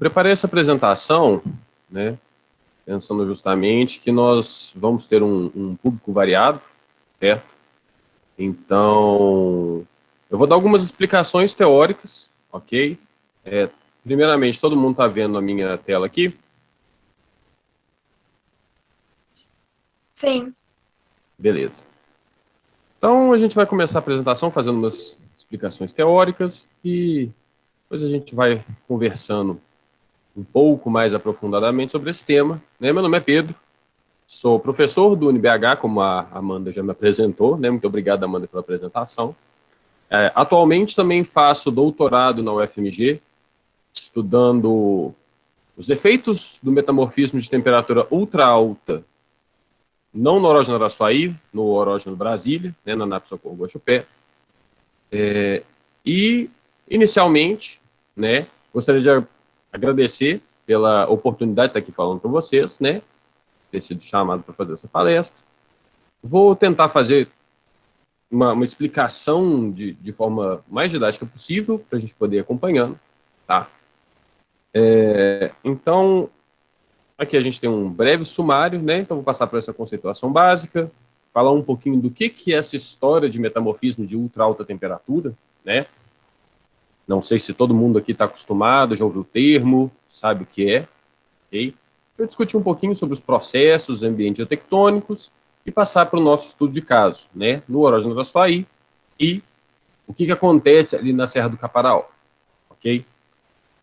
Preparei essa apresentação, né, pensando justamente que nós vamos ter um público variado, certo? Então, eu vou dar algumas explicações teóricas, ok? Primeiramente, todo mundo está vendo a minha tela aqui? Sim. Beleza. Então, a gente vai começar a apresentação fazendo umas explicações teóricas e depois a gente vai conversando um pouco mais aprofundadamente sobre esse tema. Né? Meu nome é Pedro, sou professor do UniBH, como a Amanda já me apresentou, né? Muito obrigado, Amanda, pela apresentação. Atualmente também faço doutorado na UFMG, estudando os efeitos do metamorfismo de temperatura ultra alta, não no orógeno Araçuaí, no orógeno Brasília, né, na NAP Socorro Guaxupé. E, inicialmente, né, gostaria de agradecer pela oportunidade de estar aqui falando com vocês, né, ter sido chamado para fazer essa palestra. Vou tentar fazer uma explicação de forma mais didática possível, para a gente poder ir acompanhando, tá? Então, aqui a gente tem um breve sumário, né? Então, vou passar por essa conceituação básica, falar um pouquinho do que é essa história de metamorfismo de ultra alta temperatura, né? Não sei se todo mundo aqui está acostumado, já ouviu o termo, sabe o que é, ok? Eu discutir um pouquinho sobre os processos ambientes tectônicos e passar para o nosso estudo de caso, né? No orógeno do Araçuaí e o que acontece ali na Serra do Caparaó, ok?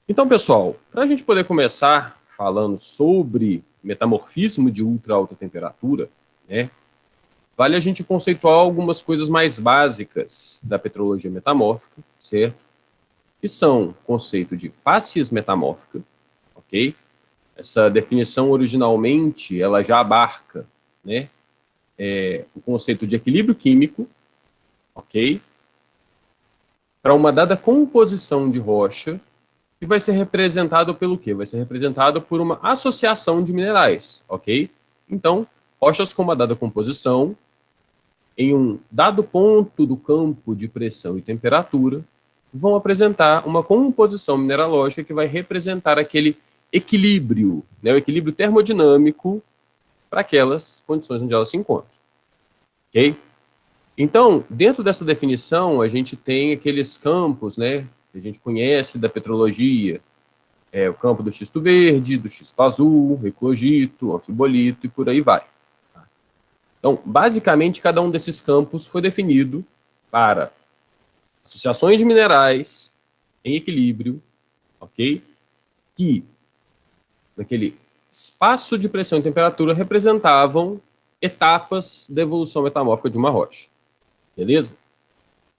Então, pessoal, para a gente poder começar falando sobre metamorfismo de ultra alta temperatura, né, vale a gente conceituar algumas coisas mais básicas da petrologia metamórfica, certo? Que são o conceito de facies metamórfica, ok? Essa definição, originalmente, ela já abarca, né, o conceito de equilíbrio químico, ok? Para uma dada composição de rocha, que vai ser representado pelo quê? Vai ser representado por uma associação de minerais, ok? Então, rochas com uma dada composição, em um dado ponto do campo de pressão e temperatura, vão apresentar uma composição mineralógica que vai representar aquele equilíbrio, né, o equilíbrio termodinâmico para aquelas condições onde elas se encontram, ok? Então, dentro dessa definição, a gente tem aqueles campos, né, que a gente conhece da petrologia, o campo do xisto verde, do xisto azul, eclogito, anfibolito e por aí vai. Então, basicamente, cada um desses campos foi definido para associações de minerais em equilíbrio, ok? Que, naquele espaço de pressão e temperatura, representavam etapas da evolução metamórfica de uma rocha. Beleza?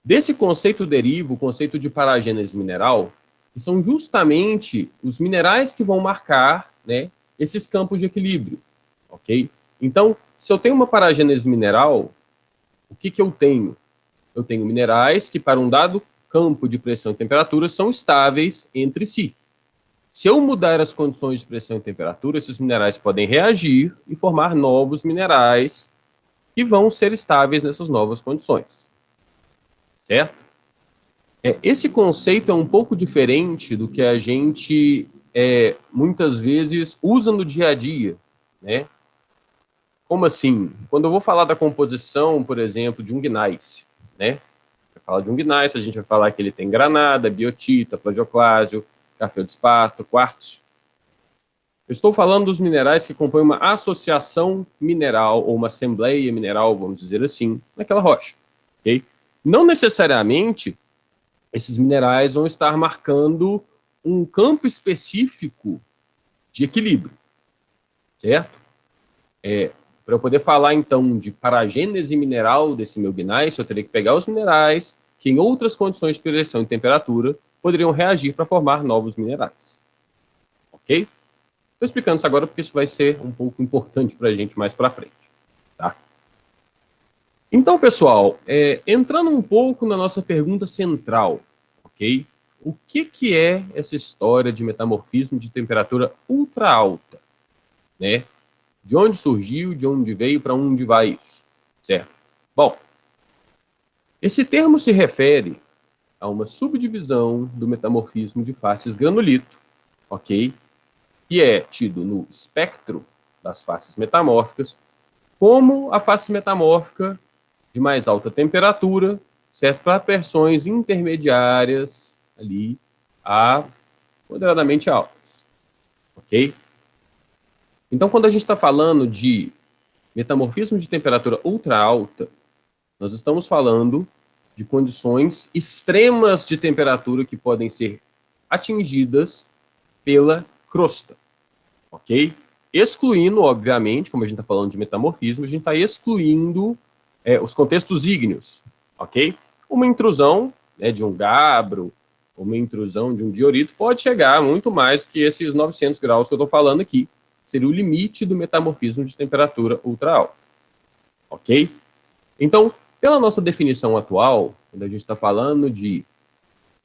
Desse conceito deriva o conceito de paragênese mineral, que são justamente os minerais que vão marcar, né, esses campos de equilíbrio, ok? Então, se eu tenho uma paragênese mineral, o que eu tenho? Eu tenho minerais que, para um dado campo de pressão e temperatura, são estáveis entre si. Se eu mudar as condições de pressão e temperatura, esses minerais podem reagir e formar novos minerais que vão ser estáveis nessas novas condições. Certo? Esse conceito é um pouco diferente do que a gente muitas vezes usa no dia a dia, né? Como assim? Quando eu vou falar da composição, por exemplo, de um gneiss, né? Vai falar de um gneiss, a gente vai falar que ele tem granada, biotita, plagioclásio, cafeodspato, quartzo. Eu estou falando dos minerais que compõem uma associação mineral ou uma assembleia mineral, vamos dizer assim, naquela rocha, ok? Não necessariamente esses minerais vão estar marcando um campo específico de equilíbrio, certo? Para eu poder falar, então, de paragênese mineral desse meu gneiss, eu teria que pegar os minerais que, em outras condições de pressão e temperatura, poderiam reagir para formar novos minerais. Ok? Estou explicando isso agora porque isso vai ser um pouco importante para a gente mais para frente. Tá? Então, pessoal, entrando um pouco na nossa pergunta central, ok? O que é essa história de metamorfismo de temperatura ultra alta? Né? De onde surgiu, de onde veio, para onde vai isso? Certo? Bom, esse termo se refere a uma subdivisão do metamorfismo de faces granulito, ok? Que é tido no espectro das faces metamórficas como a face metamórfica de mais alta temperatura, certo? Para pressões intermediárias ali a moderadamente altas, ok? Então, quando a gente está falando de metamorfismo de temperatura ultra alta, nós estamos falando de condições extremas de temperatura que podem ser atingidas pela crosta, ok? Excluindo, obviamente, como a gente está falando de metamorfismo, a gente está excluindo os contextos ígneos, ok? Uma intrusão de um gabbro, uma intrusão de um diorito pode chegar muito mais que esses 900 graus que eu estou falando aqui. Seria o limite do metamorfismo de temperatura ultra alta, ok? Então, pela nossa definição atual, quando a gente está falando de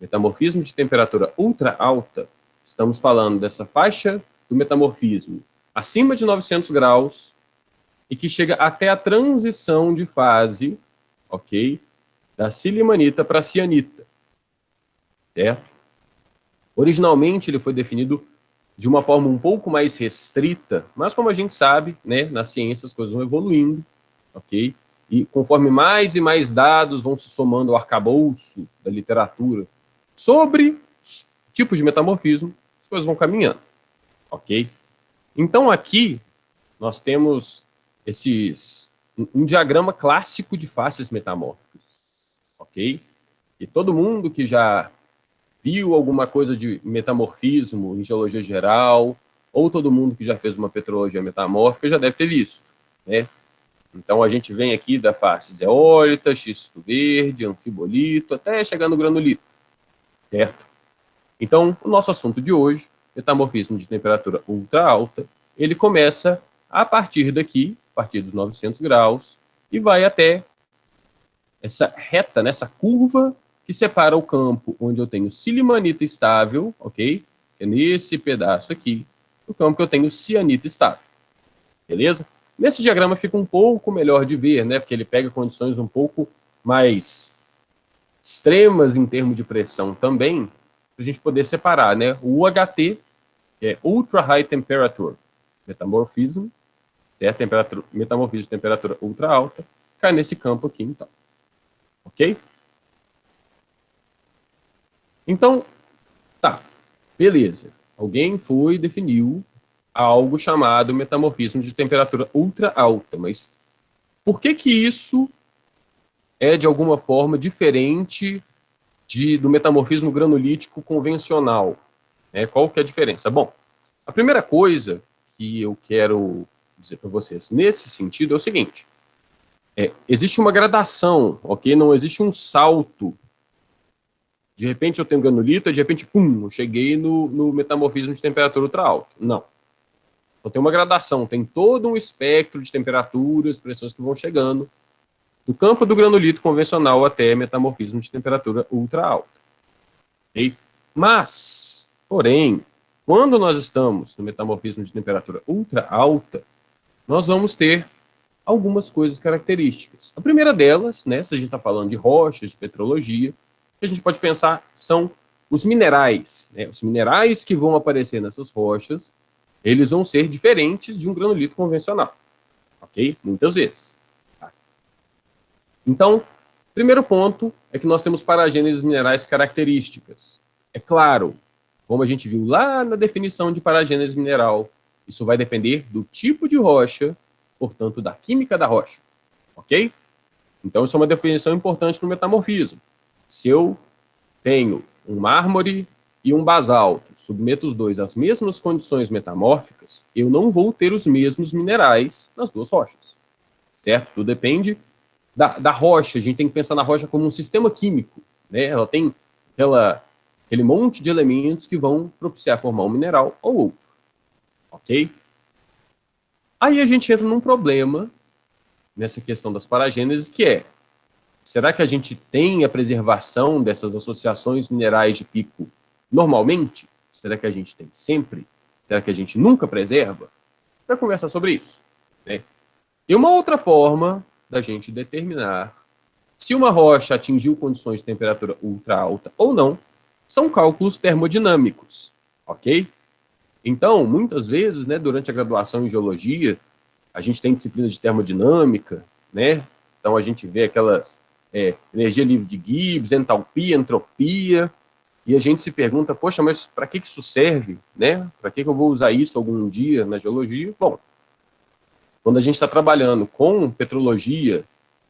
metamorfismo de temperatura ultra alta, estamos falando dessa faixa do metamorfismo acima de 900 graus e que chega até a transição de fase, ok, da silimanita para a cianita, certo? Originalmente ele foi definido de uma forma um pouco mais restrita, mas como a gente sabe, né, na ciência as coisas vão evoluindo, ok? E conforme mais e mais dados vão se somando ao arcabouço da literatura sobre tipos de metamorfismo, as coisas vão caminhando, ok? Então aqui nós temos um diagrama clássico de faces metamórficas, ok? E todo mundo que já viu alguma coisa de metamorfismo em geologia geral, ou todo mundo que já fez uma petrologia metamórfica já deve ter visto, né? Então a gente vem aqui da face zeólita, xisto verde, anfibolito, até chegar no granulito, certo? Então, o nosso assunto de hoje, metamorfismo de temperatura ultra alta, ele começa a partir daqui, a partir dos 900 graus, e vai até essa reta, nessa curva que separa o campo onde eu tenho silimanita estável, ok? É nesse pedaço aqui, o campo que eu tenho cianita estável, beleza? Nesse diagrama fica um pouco melhor de ver, né? Porque ele pega condições um pouco mais extremas em termos de pressão também, para a gente poder separar, né? O UHT, que é Ultra High Temperature Metamorphism, metamorfismo de temperatura ultra alta, cai nesse campo aqui, então. Ok? Então, tá, beleza. Alguém foi e definiu algo chamado metamorfismo de temperatura ultra alta, mas por que que isso é, de alguma forma, diferente do metamorfismo granulítico convencional? Qual que é a diferença? Bom, a primeira coisa que eu quero dizer para vocês nesse sentido é o seguinte: existe uma gradação, ok? Não existe um salto. De repente eu tenho granulito, e de repente, pum, eu cheguei no metamorfismo de temperatura ultra alta. Não. Então tem uma gradação, tem todo um espectro de temperaturas, pressões que vão chegando, do campo do granulito convencional até metamorfismo de temperatura ultra alta. Okay? Mas, porém, quando nós estamos no metamorfismo de temperatura ultra alta, nós vamos ter algumas coisas características. A primeira delas, né, se a gente está falando de rochas, de petrologia, que a gente pode pensar são os minerais. Né? Os minerais que vão aparecer nessas rochas, eles vão ser diferentes de um granulito convencional. Ok? Muitas vezes. Tá? Então, primeiro ponto é que nós temos paragêneses minerais características. É claro, como a gente viu lá na definição de paragênese mineral, isso vai depender do tipo de rocha, portanto, da química da rocha. Ok? Então, isso é uma definição importante para o metamorfismo. Se eu tenho um mármore e um basalto, submeto os dois às mesmas condições metamórficas, eu não vou ter os mesmos minerais nas duas rochas. Certo? Tudo depende da rocha. A gente tem que pensar na rocha como um sistema químico. Né? Ela tem aquele monte de elementos que vão propiciar formar um mineral ou outro. Ok? Aí a gente entra num problema nessa questão das paragêneses, que é: será que a gente tem a preservação dessas associações minerais de pico normalmente? Será que a gente tem sempre? Será que a gente nunca preserva? Vai conversar sobre isso. Né? E uma outra forma da gente determinar se uma rocha atingiu condições de temperatura ultra alta ou não são cálculos termodinâmicos. Ok? Então, muitas vezes, né, durante a graduação em geologia, a gente tem disciplina de termodinâmica, né? Então a gente vê aquelas energia livre de Gibbs, entalpia, entropia, e a gente se pergunta, poxa, mas para que isso serve, né? Para que eu vou usar isso algum dia na geologia? Bom, quando a gente está trabalhando com petrologia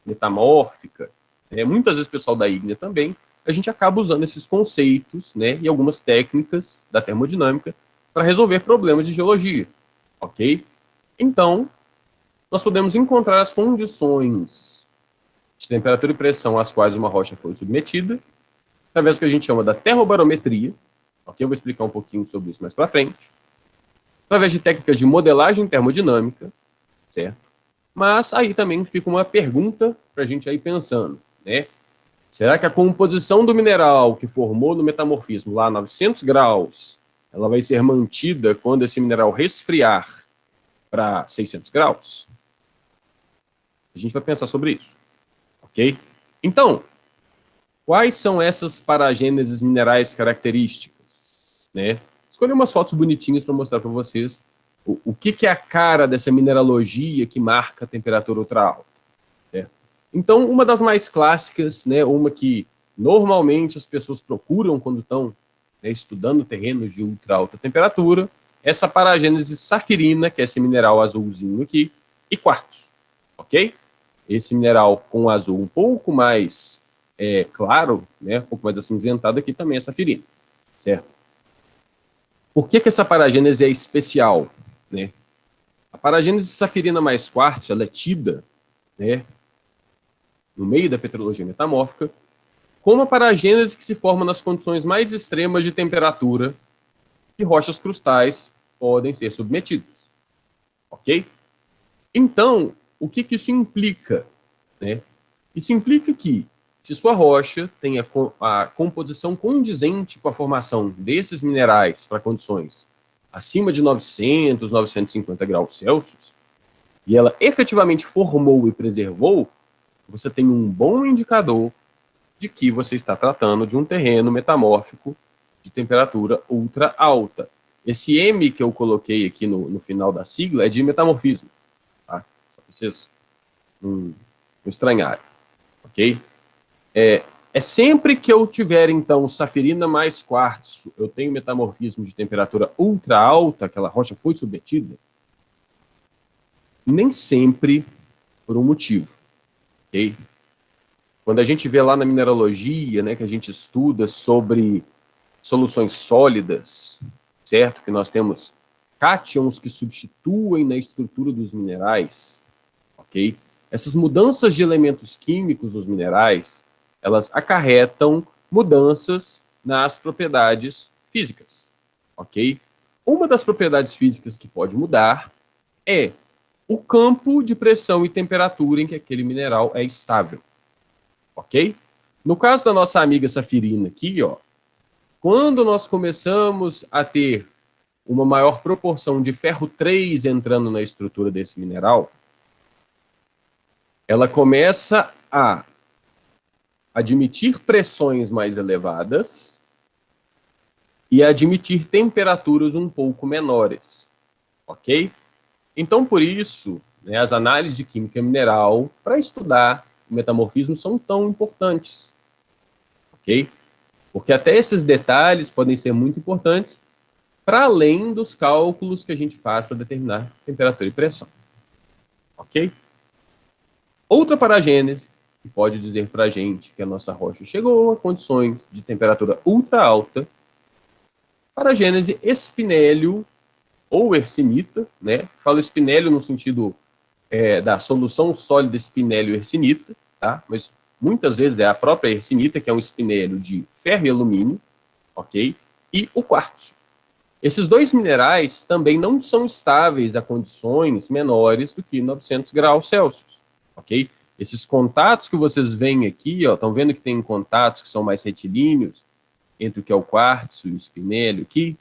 metamórfica, muitas vezes o pessoal da ígnea também, a gente acaba usando esses conceitos, né, e algumas técnicas da termodinâmica para resolver problemas de geologia, ok? Então, nós podemos encontrar as condições de temperatura e pressão às quais uma rocha foi submetida, através do que a gente chama da terrobarometria, ok? Eu vou explicar um pouquinho sobre isso mais para frente, através de técnicas de modelagem termodinâmica, certo? Mas aí também fica uma pergunta para a gente aí pensando, né? Será que a composição do mineral que formou no metamorfismo lá a 900 graus, ela vai ser mantida quando esse mineral resfriar para 600 graus? A gente vai pensar sobre isso, ok? Então, quais são essas paragêneses minerais características, né? Escolhi umas fotos bonitinhas para mostrar para vocês o que é a cara dessa mineralogia que marca a temperatura ultra alta. Né? Então, uma das mais clássicas, né, uma que normalmente as pessoas procuram quando estão estudando terrenos de ultra alta temperatura, essa paragênese safirina, que é esse mineral azulzinho aqui, e quartzo, ok? Esse mineral com azul um pouco mais claro, né, um pouco mais acinzentado aqui também é safirina, certo? Por que essa paragênese é especial? Né? A paragênese safirina mais quartzo, ela é tida, né, no meio da petrologia metamórfica, como a paragênese que se forma nas condições mais extremas de temperatura que rochas crustais podem ser submetidas. Ok? Então, o que isso implica? Né? Isso implica que, se sua rocha tem a composição condizente com a formação desses minerais para condições acima de 900, 950 graus Celsius, e ela efetivamente formou e preservou, você tem um bom indicador de que você está tratando de um terreno metamórfico de temperatura ultra alta. Esse M que eu coloquei aqui no final da sigla é de metamorfismo, tá? Só para vocês não estranharem, ok? É sempre que eu tiver, então, safirina mais quartzo, eu tenho metamorfismo de temperatura ultra alta, aquela rocha foi submetida, nem sempre por um motivo, ok? Quando a gente vê lá na mineralogia, né, que a gente estuda sobre soluções sólidas, certo? Que nós temos cátions que substituem na estrutura dos minerais, ok? Essas mudanças de elementos químicos nos minerais, elas acarretam mudanças nas propriedades físicas, ok? Uma das propriedades físicas que pode mudar é o campo de pressão e temperatura em que aquele mineral é estável, ok? No caso da nossa amiga safirina aqui, ó, quando nós começamos a ter uma maior proporção de ferro 3 entrando na estrutura desse mineral, ela começa a admitir pressões mais elevadas e admitir temperaturas um pouco menores, ok? Então, por isso, né, as análises de química mineral para estudar o metamorfismo são tão importantes, ok? Porque até esses detalhes podem ser muito importantes para além dos cálculos que a gente faz para determinar temperatura e pressão, ok? Outra paragênese que pode dizer para a gente que a nossa rocha chegou a condições de temperatura ultra alta, paragênese espinélio ou hercinita, né? Falo espinélio no sentido da solução sólida espinélio-hercinita, tá? Mas muitas vezes é a própria hercinita, que é um espinélio de ferro e alumínio, ok? E o quartzo. Esses dois minerais também não são estáveis a condições menores do que 900 graus Celsius, ok? Esses contatos que vocês veem aqui, ó, estão vendo que tem contatos que são mais retilíneos entre o que é o quartzo e o espinélio aqui,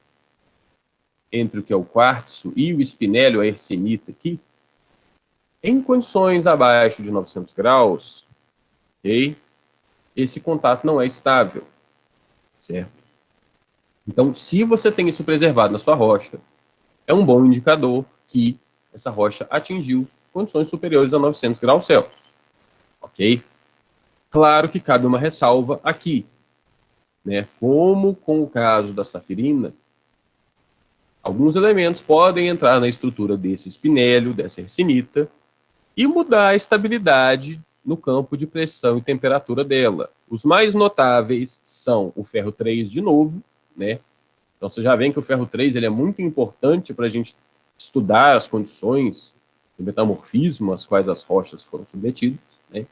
entre o que é o quartzo e o espinélio, a hercinita aqui, em condições abaixo de 900 graus, ok? Esse contato não é estável, certo? Então, se você tem isso preservado na sua rocha, é um bom indicador que essa rocha atingiu condições superiores a 900 graus Celsius. Ok? Claro que cabe uma ressalva aqui, né? Como com o caso da safirina, alguns elementos podem entrar na estrutura desse espinélio, dessa hercinita, e mudar a estabilidade no campo de pressão e temperatura dela. Os mais notáveis são o ferro 3 de novo, né? Então você já vê que o ferro 3 ele é muito importante para a gente estudar as condições de metamorfismo às quais as rochas foram submetidas, né?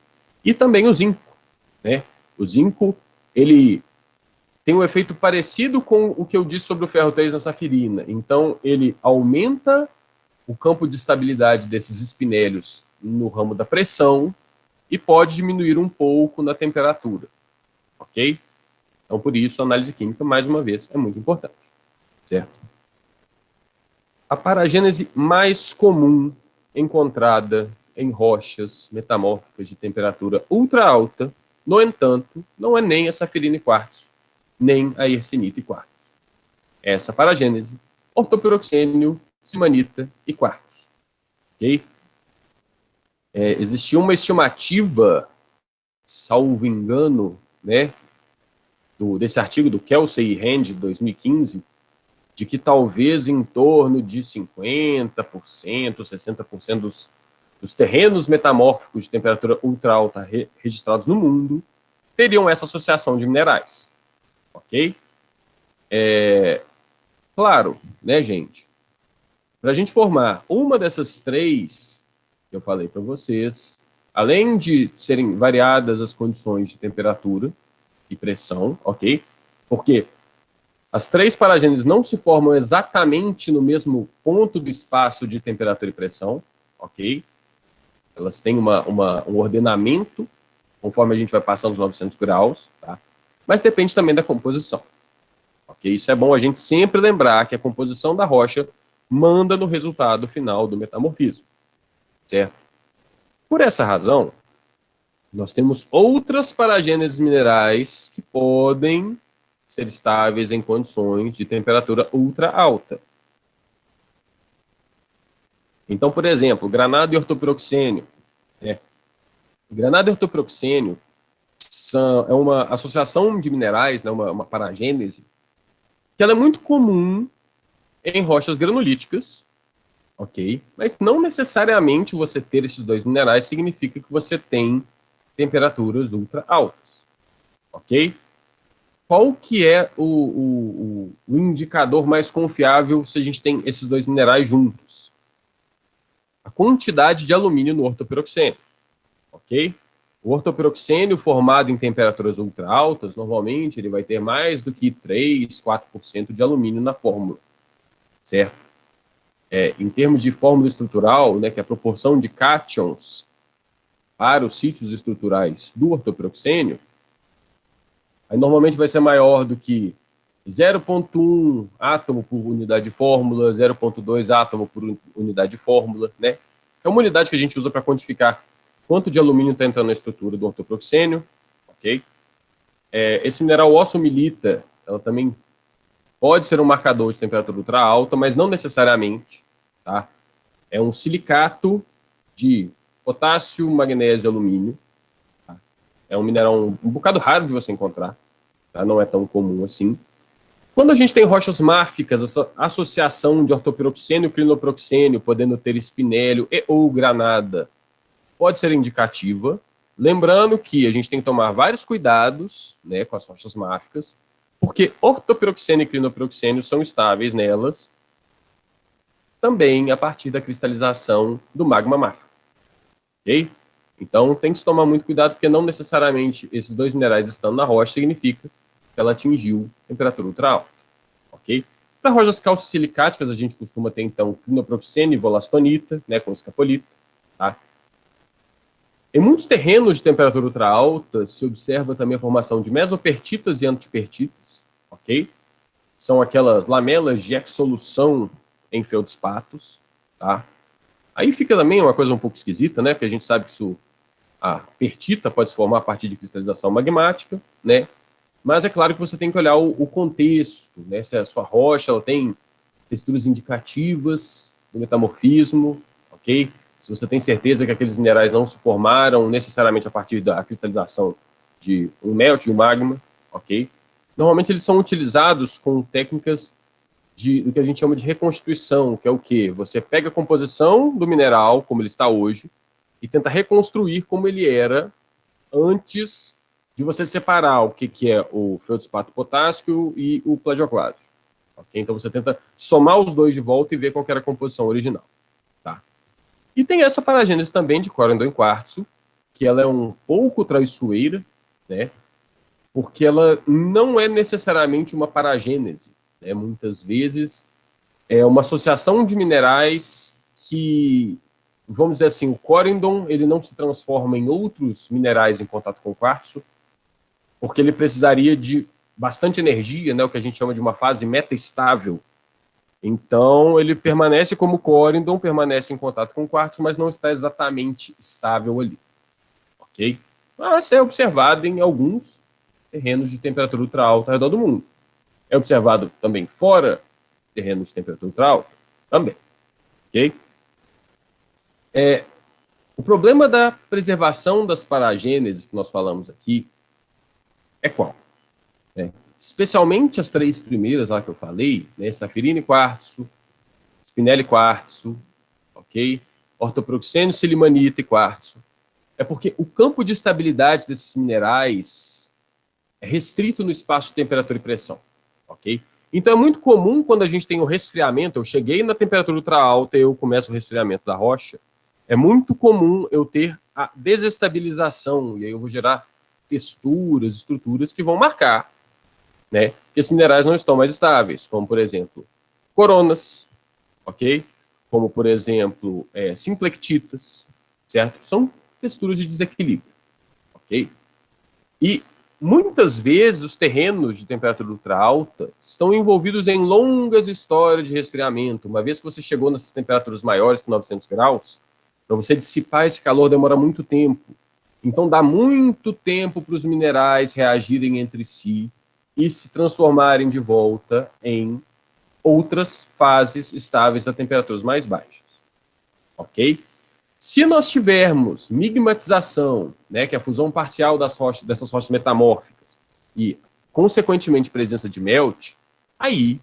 E também o zinco, né? O zinco, ele tem um efeito parecido com o que eu disse sobre o ferro 3 na safirina. Então, ele aumenta o campo de estabilidade desses espinélios no ramo da pressão e pode diminuir um pouco na temperatura, ok? Então, por isso, a análise química, mais uma vez, é muito importante, certo? A paragênese mais comum encontrada em rochas metamórficas de temperatura ultra alta, no entanto, não é nem a safirina e quartzo, nem a hercinita e quartzo. Essa paragênese, ortopiroxênio, simanita e quartzo. Ok? Existia uma estimativa, salvo engano, né, desse artigo do Kelsey e Hand, de 2015, de que talvez em torno de 50%, 60% dos terrenos metamórficos de temperatura ultra alta registrados no mundo teriam essa associação de minerais. Ok? Claro, né, gente? Para a gente formar uma dessas três que eu falei para vocês, além de serem variadas as condições de temperatura e pressão, ok? Porque as três paragêneses não se formam exatamente no mesmo ponto do espaço de temperatura e pressão, ok? Elas têm um ordenamento conforme a gente vai passando os 900 graus, tá? Mas depende também da composição. Okay? Isso é bom a gente sempre lembrar que a composição da rocha manda no resultado final do metamorfismo, certo? Por essa razão, nós temos outras paragêneses minerais que podem ser estáveis em condições de temperatura ultra alta. Então, por exemplo, granado e ortopiroxênio. Granado e ortopiroxênio é uma associação de minerais, né, uma paragênese, que ela é muito comum em rochas granulíticas, ok? Mas não necessariamente você ter esses dois minerais significa que você tem temperaturas ultra altas, ok? Qual que é o indicador mais confiável se a gente tem esses dois minerais juntos? A quantidade de alumínio no ortopiroxênio, ok? O ortopiroxênio formado em temperaturas ultra altas, normalmente ele vai ter mais do que 3, 4% de alumínio na fórmula, certo? Em termos de fórmula estrutural, né, que é a proporção de cátions para os sítios estruturais do ortopiroxênio, aí normalmente vai ser maior do que 0,1 átomo por unidade de fórmula, 0,2 átomo por unidade de fórmula, né? É uma unidade que a gente usa para quantificar quanto de alumínio está entrando na estrutura do ortopiroxênio, ok? Esse mineral ossomilita, ela também pode ser um marcador de temperatura ultra alta, mas não necessariamente, tá? É um silicato de potássio, magnésio e alumínio. Tá? É um mineral um bocado raro de você encontrar, tá? Não é tão comum assim. Quando a gente tem rochas máficas, essa associação de ortopiroxênio e clinoproxênio, podendo ter espinélio e ou granada, pode ser indicativa. Lembrando que a gente tem que tomar vários cuidados, né, com as rochas máficas, porque ortopiroxênio e clinoproxênio são estáveis nelas também a partir da cristalização do magma máfico. Ok? Então tem que se tomar muito cuidado, porque não necessariamente esses dois minerais estando na rocha significa que ela atingiu temperatura ultra alta. Ok? Para rochas calcosilicáticas, a gente costuma ter, então, clinoproxênio e volastonita, né, com escapolita. Tá? Em muitos terrenos de temperatura ultra alta, se observa também a formação de mesopertitas e antipertitas, ok? São aquelas lamelas de exsolução em feldspatos, tá? Aí fica também uma coisa um pouco esquisita, né? Porque a gente sabe que a pertita pode se formar a partir de cristalização magmática, né? Mas é claro que você tem que olhar o contexto, né? Se a sua rocha ela tem texturas indicativas do metamorfismo, ok? Se você tem certeza que aqueles minerais não se formaram necessariamente a partir da cristalização de um melt, de um magma, ok? Normalmente eles são utilizados com técnicas do que a gente chama de reconstituição, que é o quê? Você pega a composição do mineral, como ele está hoje, e tenta reconstruir como ele era antes de você separar o que é o feldspato potássio e o plagioclase. Okay? Então você tenta somar os dois de volta e ver qual era a composição original. Tá? E tem essa paragênese também de corindon em quartzo, que ela é um pouco traiçoeira, né? Porque ela não é necessariamente uma paragênese. Né? Muitas vezes é uma associação de minerais que, vamos dizer assim, o corindon ele não se transforma em outros minerais em contato com o quartzo, porque ele precisaria de bastante energia, né, o que a gente chama de uma fase metaestável. Então, ele permanece como corindon, permanece em contato com o quartzo, mas não está exatamente estável ali. Ok? Mas é observado em alguns terrenos de temperatura ultra alta ao redor do mundo. É observado também fora terrenos de temperatura ultra alta? Também. Ok? O problema da preservação das paragêneses que nós falamos aqui é qual? Especialmente as três primeiras lá que eu falei, né, safirina e quartzo, spinelli e quartzo, ok? Ortoproxênio, silimanita e quartzo. É porque o campo de estabilidade desses minerais é restrito no espaço de temperatura e pressão, ok? Então é muito comum quando a gente tem o resfriamento, eu cheguei na temperatura ultra alta e eu começo o resfriamento da rocha, é muito comum eu ter a desestabilização, e aí eu vou gerar texturas, estruturas que vão marcar, né, que esses minerais não estão mais estáveis, como, por exemplo, coronas, ok? Como, por exemplo, simplectitas, certo? São texturas de desequilíbrio, ok? E, muitas vezes, os terrenos de temperatura ultra alta estão envolvidos em longas histórias de resfriamento. Uma vez que você chegou nessas temperaturas maiores que 900 graus, para você dissipar esse calor demora muito tempo. Então, dá muito tempo para os minerais reagirem entre si e se transformarem de volta em outras fases estáveis a temperaturas mais baixas. Ok? Se nós tivermos migmatização, né, que é a fusão parcial dessas rochas metamórficas, e, consequentemente, presença de melt, aí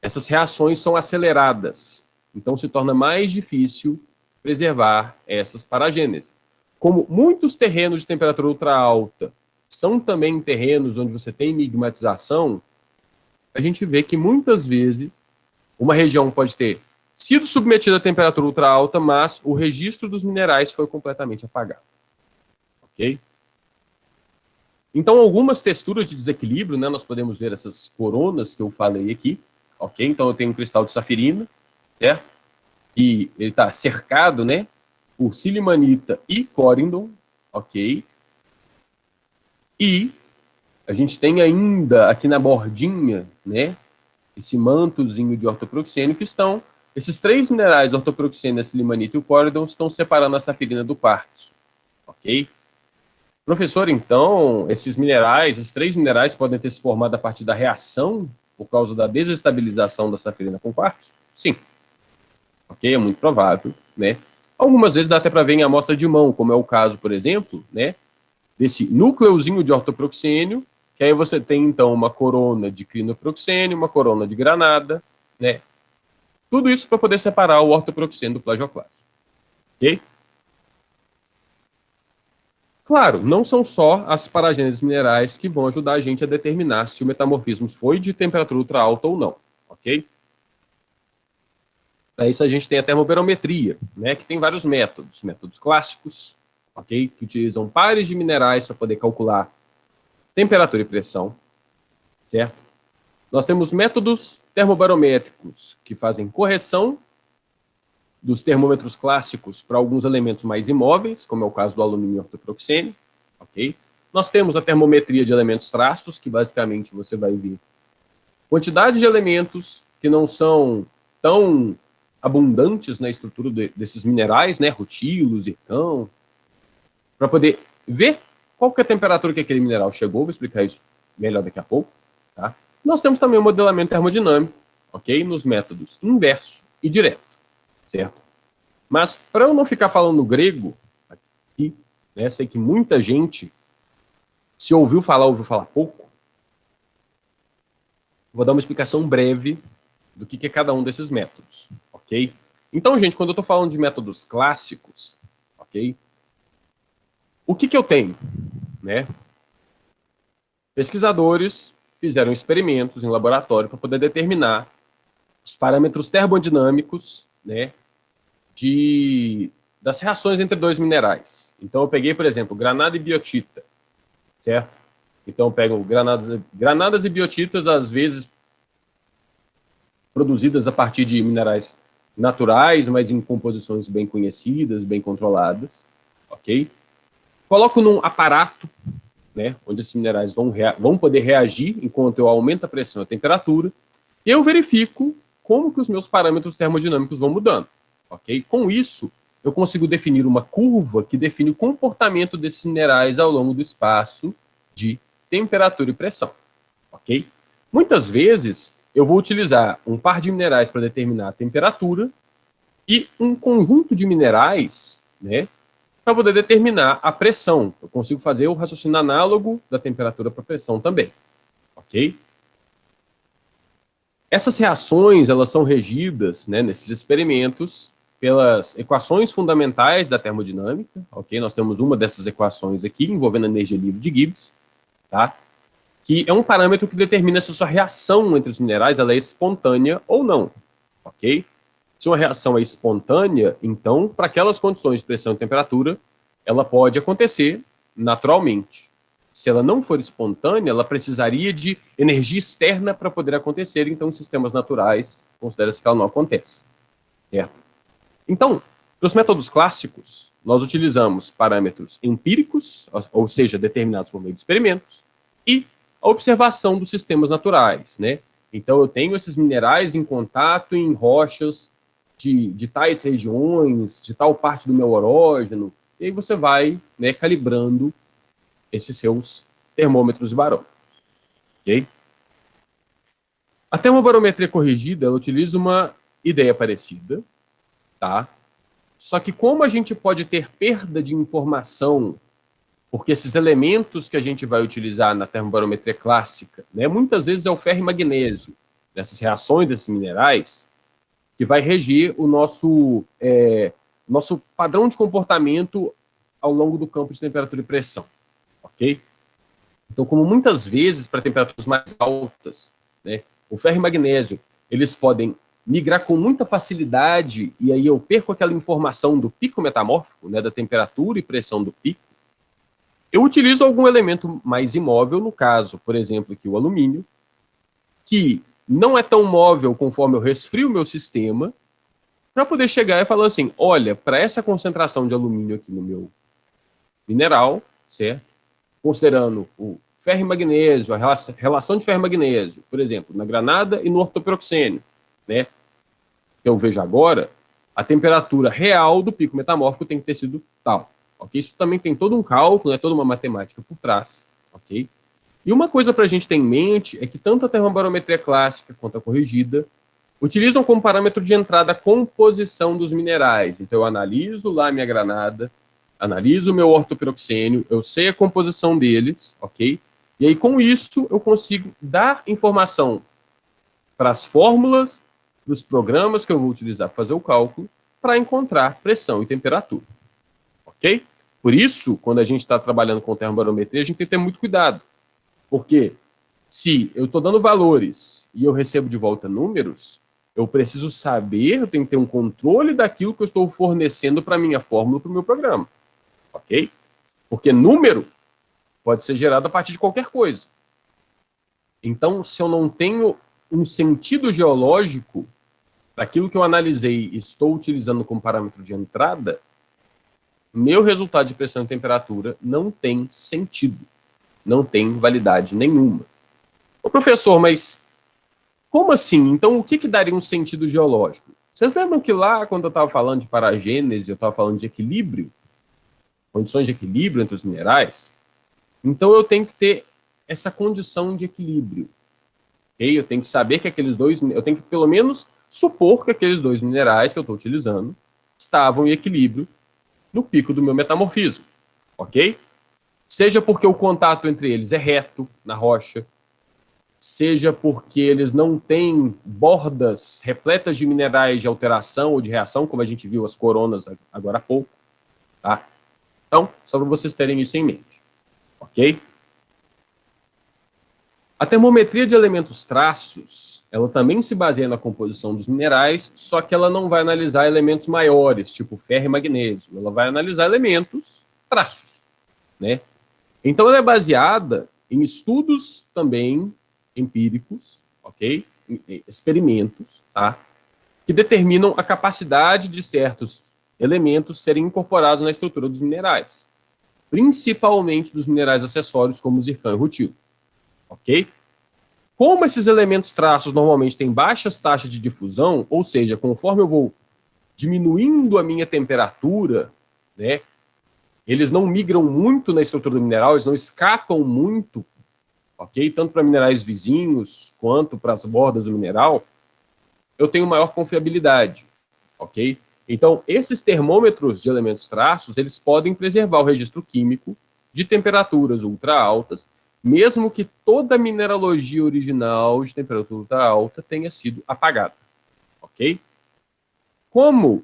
essas reações são aceleradas. Então, se torna mais difícil preservar essas paragêneses. Como muitos terrenos de temperatura ultra alta são também terrenos onde você tem migmatização, a gente vê que muitas vezes uma região pode ter sido submetida a temperatura ultra alta, mas o registro dos minerais foi completamente apagado. Ok? Então, algumas texturas de desequilíbrio, né, nós podemos ver essas coronas que eu falei aqui. Ok? Então, eu tenho um cristal de safirina, certo? E ele está cercado, né, por silimanita e corindon, ok? E a gente tem ainda aqui na bordinha, né, esse mantozinho de ortoproxênio, que estão, esses três minerais, ortoproxênio, a silimanita e o corindon, estão separando a safirina do quartzo, ok? Professor, então, esses minerais, esses três minerais podem ter se formado a partir da reação por causa da desestabilização da safirina com quartzo? Sim. Ok? É muito provável, né? Algumas vezes dá até para ver em amostra de mão, como é o caso, por exemplo, né, desse núcleozinho de ortoproxênio, que aí você tem, então, uma corona de crinoproxênio, uma corona de granada, né? Tudo isso para poder separar o ortoproxênio do plagioclase. Ok? Claro, não são só as paragêneses minerais que vão ajudar a gente a determinar se o metamorfismo foi de temperatura ultra alta ou não, ok? Para isso a gente tem a termobarometria, né, que tem vários métodos clássicos, ok, que utilizam pares de minerais para poder calcular temperatura e pressão, certo? Nós temos métodos termobarométricos que fazem correção dos termômetros clássicos para alguns elementos mais imóveis, como é o caso do alumínio e ortoproxênio, ok? Nós temos a termometria de elementos traços, que basicamente você vai ver quantidade de elementos que não são tão abundantes na estrutura desses minerais, né, rutilo, zircão, para poder ver qual que é a temperatura que aquele mineral chegou, vou explicar isso melhor daqui a pouco, tá? Nós temos também o modelamento termodinâmico, ok? Nos métodos inverso e direto, certo? Mas, para eu não ficar falando grego aqui, né, sei que muita gente, se ouviu falar pouco, vou dar uma explicação breve do que é cada um desses métodos, ok? Então, gente, quando eu estou falando de métodos clássicos, ok? O que eu tenho, né? Pesquisadores fizeram experimentos em laboratório para poder determinar os parâmetros termodinâmicos, né, das reações entre dois minerais. Então, eu peguei, por exemplo, granada e biotita, certo? Então, eu pego granadas e biotitas, às vezes produzidas a partir de minerais naturais, mas em composições bem conhecidas, bem controladas, ok? Coloco num aparato, né, onde esses minerais vão poder reagir enquanto eu aumento a pressão e a temperatura, e eu verifico como que os meus parâmetros termodinâmicos vão mudando, ok? Com isso, eu consigo definir uma curva que define o comportamento desses minerais ao longo do espaço de temperatura e pressão, ok? Muitas vezes, eu vou utilizar um par de minerais para determinar a temperatura e um conjunto de minerais, né, para poder determinar a pressão. Eu consigo fazer o raciocínio análogo da temperatura para a pressão também, ok? Essas reações, elas são regidas, né, nesses experimentos pelas equações fundamentais da termodinâmica, ok? Nós temos uma dessas equações aqui, envolvendo a energia livre de Gibbs, tá? Que é um parâmetro que determina se a sua reação entre os minerais ela é espontânea ou não, ok? Se uma reação é espontânea, então, para aquelas condições de pressão e temperatura, ela pode acontecer naturalmente. Se ela não for espontânea, ela precisaria de energia externa para poder acontecer, então, em sistemas naturais, considera-se que ela não acontece. Certo? Então, para os métodos clássicos, nós utilizamos parâmetros empíricos, ou seja, determinados por meio de experimentos, e a observação dos sistemas naturais, né? Então, eu tenho esses minerais em contato em rochas de tais regiões, de tal parte do meu orógeno, e aí você vai, né, calibrando esses seus termômetros e barômetros. Ok? A termobarometria corrigida, ela utiliza uma ideia parecida, tá? Só que como a gente pode ter perda de informação, porque esses elementos que a gente vai utilizar na termobarometria clássica, né, muitas vezes é o ferro e magnésio, nessas reações desses minerais, que vai reger o nosso padrão de comportamento ao longo do campo de temperatura e pressão, ok? Então, como muitas vezes para temperaturas mais altas, né, o ferro e magnésio, eles podem migrar com muita facilidade e aí eu perco aquela informação do pico metamórfico, né, da temperatura e pressão do pico, eu utilizo algum elemento mais imóvel, no caso, por exemplo, aqui o alumínio, que não é tão móvel conforme eu resfrio o meu sistema, para poder chegar e falar assim, olha, para essa concentração de alumínio aqui no meu mineral, certo? Considerando o ferro e magnésio, a relação de ferro e magnésio, por exemplo, na granada e no ortopiroxênio, né? Que eu vejo agora, a temperatura real do pico metamórfico tem que ter sido tal, ok? Isso também tem todo um cálculo, né, toda uma matemática por trás, ok? E uma coisa para a gente ter em mente é que tanto a termobarometria clássica quanto a corrigida utilizam como parâmetro de entrada a composição dos minerais. Então, eu analiso lá a minha granada, analiso o meu ortopiroxênio, eu sei a composição deles, ok? E aí, com isso, eu consigo dar informação para as fórmulas, para os programas que eu vou utilizar para fazer o cálculo, para encontrar pressão e temperatura, ok? Por isso, quando a gente está trabalhando com termobarometria, a gente tem que ter muito cuidado, porque se eu estou dando valores e eu recebo de volta números, eu preciso saber, eu tenho que ter um controle daquilo que eu estou fornecendo para a minha fórmula, para o meu programa, ok? Porque número pode ser gerado a partir de qualquer coisa. Então, se eu não tenho um sentido geológico daquilo que eu analisei e estou utilizando como parâmetro de entrada, meu resultado de pressão e temperatura não tem sentido, não tem validade nenhuma. Ô, professor, mas como assim? Então, o que daria um sentido geológico? Vocês lembram que lá, quando eu estava falando de paragênese, eu estava falando de equilíbrio, condições de equilíbrio entre os minerais? Então, eu tenho que ter essa condição de equilíbrio. ok? Eu tenho que saber que aqueles dois, eu tenho que pelo menos supor que aqueles dois minerais que eu estou utilizando estavam em equilíbrio no pico do meu metamorfismo, ok? Seja porque o contato entre eles é reto na rocha, seja porque eles não têm bordas repletas de minerais de alteração ou de reação, como a gente viu as coronas agora há pouco, tá? Então, só para vocês terem isso em mente, ok? A termometria de elementos traços, ela também se baseia na composição dos minerais, só que ela não vai analisar elementos maiores, tipo ferro e magnésio. Ela vai analisar elementos traços, né? Então, ela é baseada em estudos também empíricos, ok? Experimentos, tá? Que determinam a capacidade de certos elementos serem incorporados na estrutura dos minerais, principalmente dos minerais acessórios como zircão e rutilo, ok? Como esses elementos traços normalmente têm baixas taxas de difusão, ou seja, conforme eu vou diminuindo a minha temperatura, né, eles não migram muito na estrutura do mineral, eles não escapam muito, ok? Tanto para minerais vizinhos quanto para as bordas do mineral, eu tenho maior confiabilidade, ok? Então, esses termômetros de elementos traços, eles podem preservar o registro químico de temperaturas ultra altas, mesmo que toda a mineralogia original de temperatura ultra alta tenha sido apagada, ok? Como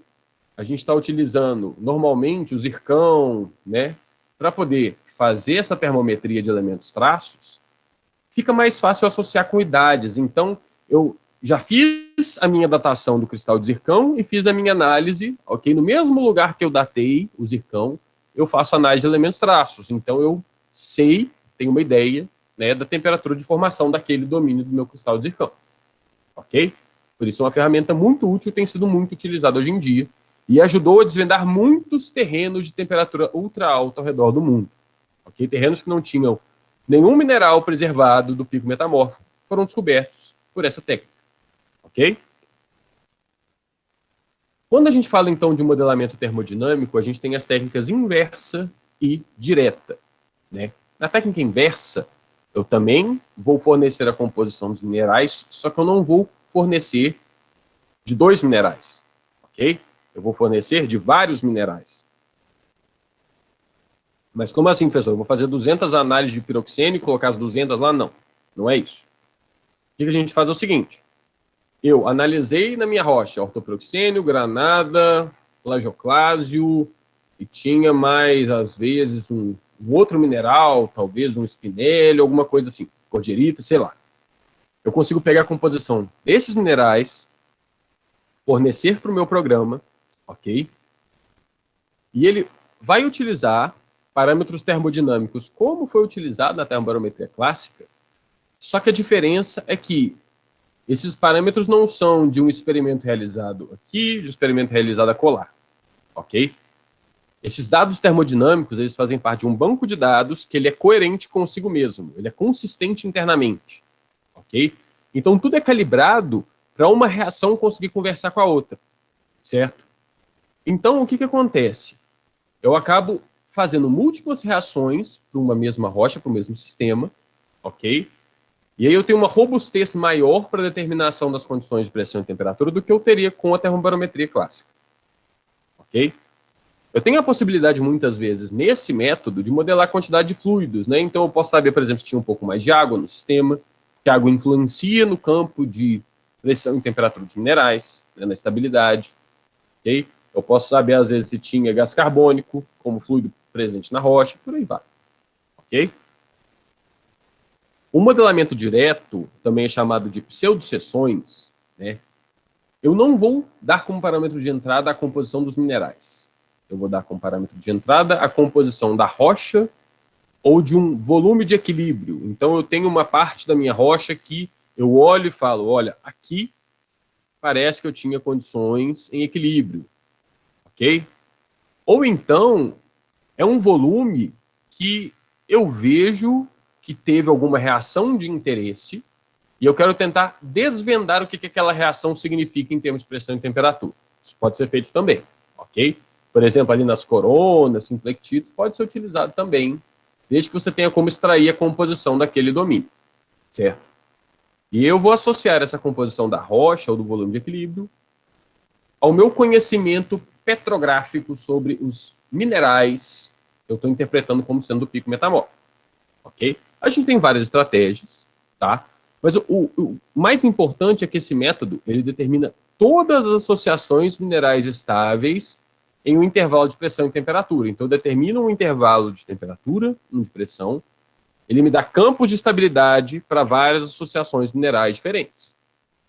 a gente está utilizando normalmente o zircão, né, para poder fazer essa termometria de elementos traços, fica mais fácil associar com idades. Então, eu já fiz a minha datação do cristal de zircão e fiz a minha análise, ok? No mesmo lugar que eu datei o zircão, eu faço análise de elementos traços. Então, eu sei, tenho uma ideia, né, da temperatura de formação daquele domínio do meu cristal de zircão, ok? Por isso, é uma ferramenta muito útil, tem sido muito utilizada hoje em dia e ajudou a desvendar muitos terrenos de temperatura ultra alta ao redor do mundo, ok? Terrenos que não tinham nenhum mineral preservado do pico metamórfico foram descobertos por essa técnica, ok? Quando a gente fala, então, de modelamento termodinâmico, a gente tem as técnicas inversa e direta, né? Na técnica inversa, eu também vou fornecer a composição dos minerais, só que eu não vou fornecer de dois minerais, ok? Eu vou fornecer de vários minerais. Mas como assim, professor? Eu vou fazer 200 análises de piroxênio e colocar as 200 lá? Não, não é isso. O que a gente faz é o seguinte. Eu analisei na minha rocha ortopiroxênio, granada, plagioclásio, e tinha mais, às vezes, um outro mineral, talvez um espinélio, alguma coisa assim, cordierita, sei lá. Eu consigo pegar a composição desses minerais, fornecer para o meu programa, ok? E ele vai utilizar parâmetros termodinâmicos como foi utilizado na termobarometria clássica, só que a diferença é que esses parâmetros não são de um experimento realizado aqui, de um experimento realizado acolá, ok? Esses dados termodinâmicos, eles fazem parte de um banco de dados que ele é coerente consigo mesmo, ele é consistente internamente, ok? Então, tudo é calibrado para uma reação conseguir conversar com a outra, certo? Então, o que acontece? Eu acabo fazendo múltiplas reações para uma mesma rocha, para o mesmo sistema, ok? E aí eu tenho uma robustez maior para a determinação das condições de pressão e temperatura do que eu teria com a termobarometria clássica, ok? Eu tenho a possibilidade, muitas vezes, nesse método, de modelar a quantidade de fluidos, né? Então eu posso saber, por exemplo, se tinha um pouco mais de água no sistema, que a água influencia no campo de pressão e temperatura dos minerais, né, na estabilidade, ok? Eu posso saber, às vezes, se tinha gás carbônico como fluido presente na rocha, por aí vai, ok? O modelamento direto, também é chamado de pseudo-seções, né? Eu não vou dar como parâmetro de entrada a composição dos minerais. Eu vou dar como parâmetro de entrada a composição da rocha ou de um volume de equilíbrio. Então, eu tenho uma parte da minha rocha que eu olho e falo, olha, aqui parece que eu tinha condições em equilíbrio, ok? Ou então, é um volume que eu vejo que teve alguma reação de interesse e eu quero tentar desvendar o que aquela reação significa em termos de pressão e temperatura. Isso pode ser feito também, ok? Por exemplo, ali nas coronas, simplectitos, pode ser utilizado também, desde que você tenha como extrair a composição daquele domínio, certo? E eu vou associar essa composição da rocha ou do volume de equilíbrio ao meu conhecimento petrográfico sobre os minerais que eu estou interpretando como sendo do pico metamórfico. Ok? A gente tem várias estratégias, tá? Mas o mais importante é que esse método ele determina todas as associações minerais estáveis em um intervalo de pressão e temperatura. Então, eu determino um intervalo de temperatura, um de pressão, ele me dá campos de estabilidade para várias associações minerais diferentes.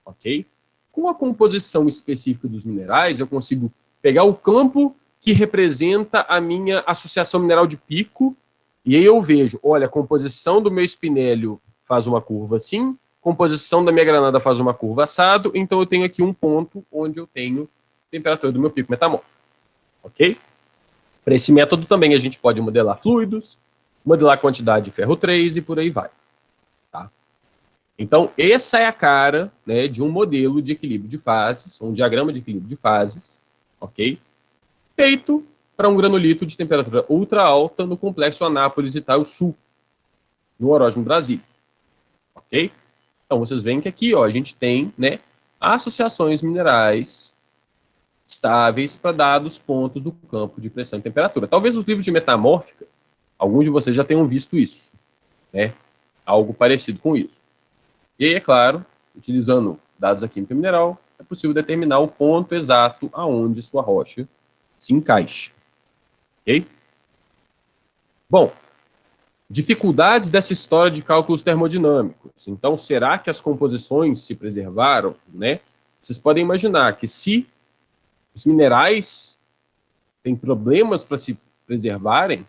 Ok? Com a composição específica dos minerais, eu consigo pegar o campo que representa a minha associação mineral de pico, e aí eu vejo, olha, a composição do meu espinélio faz uma curva assim, composição da minha granada faz uma curva assado, então eu tenho aqui um ponto onde eu tenho temperatura do meu pico metamórfico. Ok? Para esse método também a gente pode modelar fluidos, modelar a quantidade de ferro 3 e por aí vai. Tá? Então, essa é a cara, né, de um modelo de equilíbrio de fases, um diagrama de equilíbrio de fases, ok? Feito para um granulito de temperatura ultra alta no complexo Anápolis Itaú Sul, no Oroz, no Brasil. Ok? Então, vocês veem que aqui ó, a gente tem, né, associações minerais estáveis para dados pontos do campo de pressão e temperatura. Talvez os livros de metamórfica, alguns de vocês já tenham visto isso, né? Algo parecido com isso. E aí, é claro, utilizando dados da química mineral, é possível determinar o ponto exato aonde sua rocha se encaixa. Ok? Bom, dificuldades dessa história de cálculos termodinâmicos. Então, será que as composições se preservaram, né? Vocês podem imaginar que se os minerais têm problemas para se preservarem,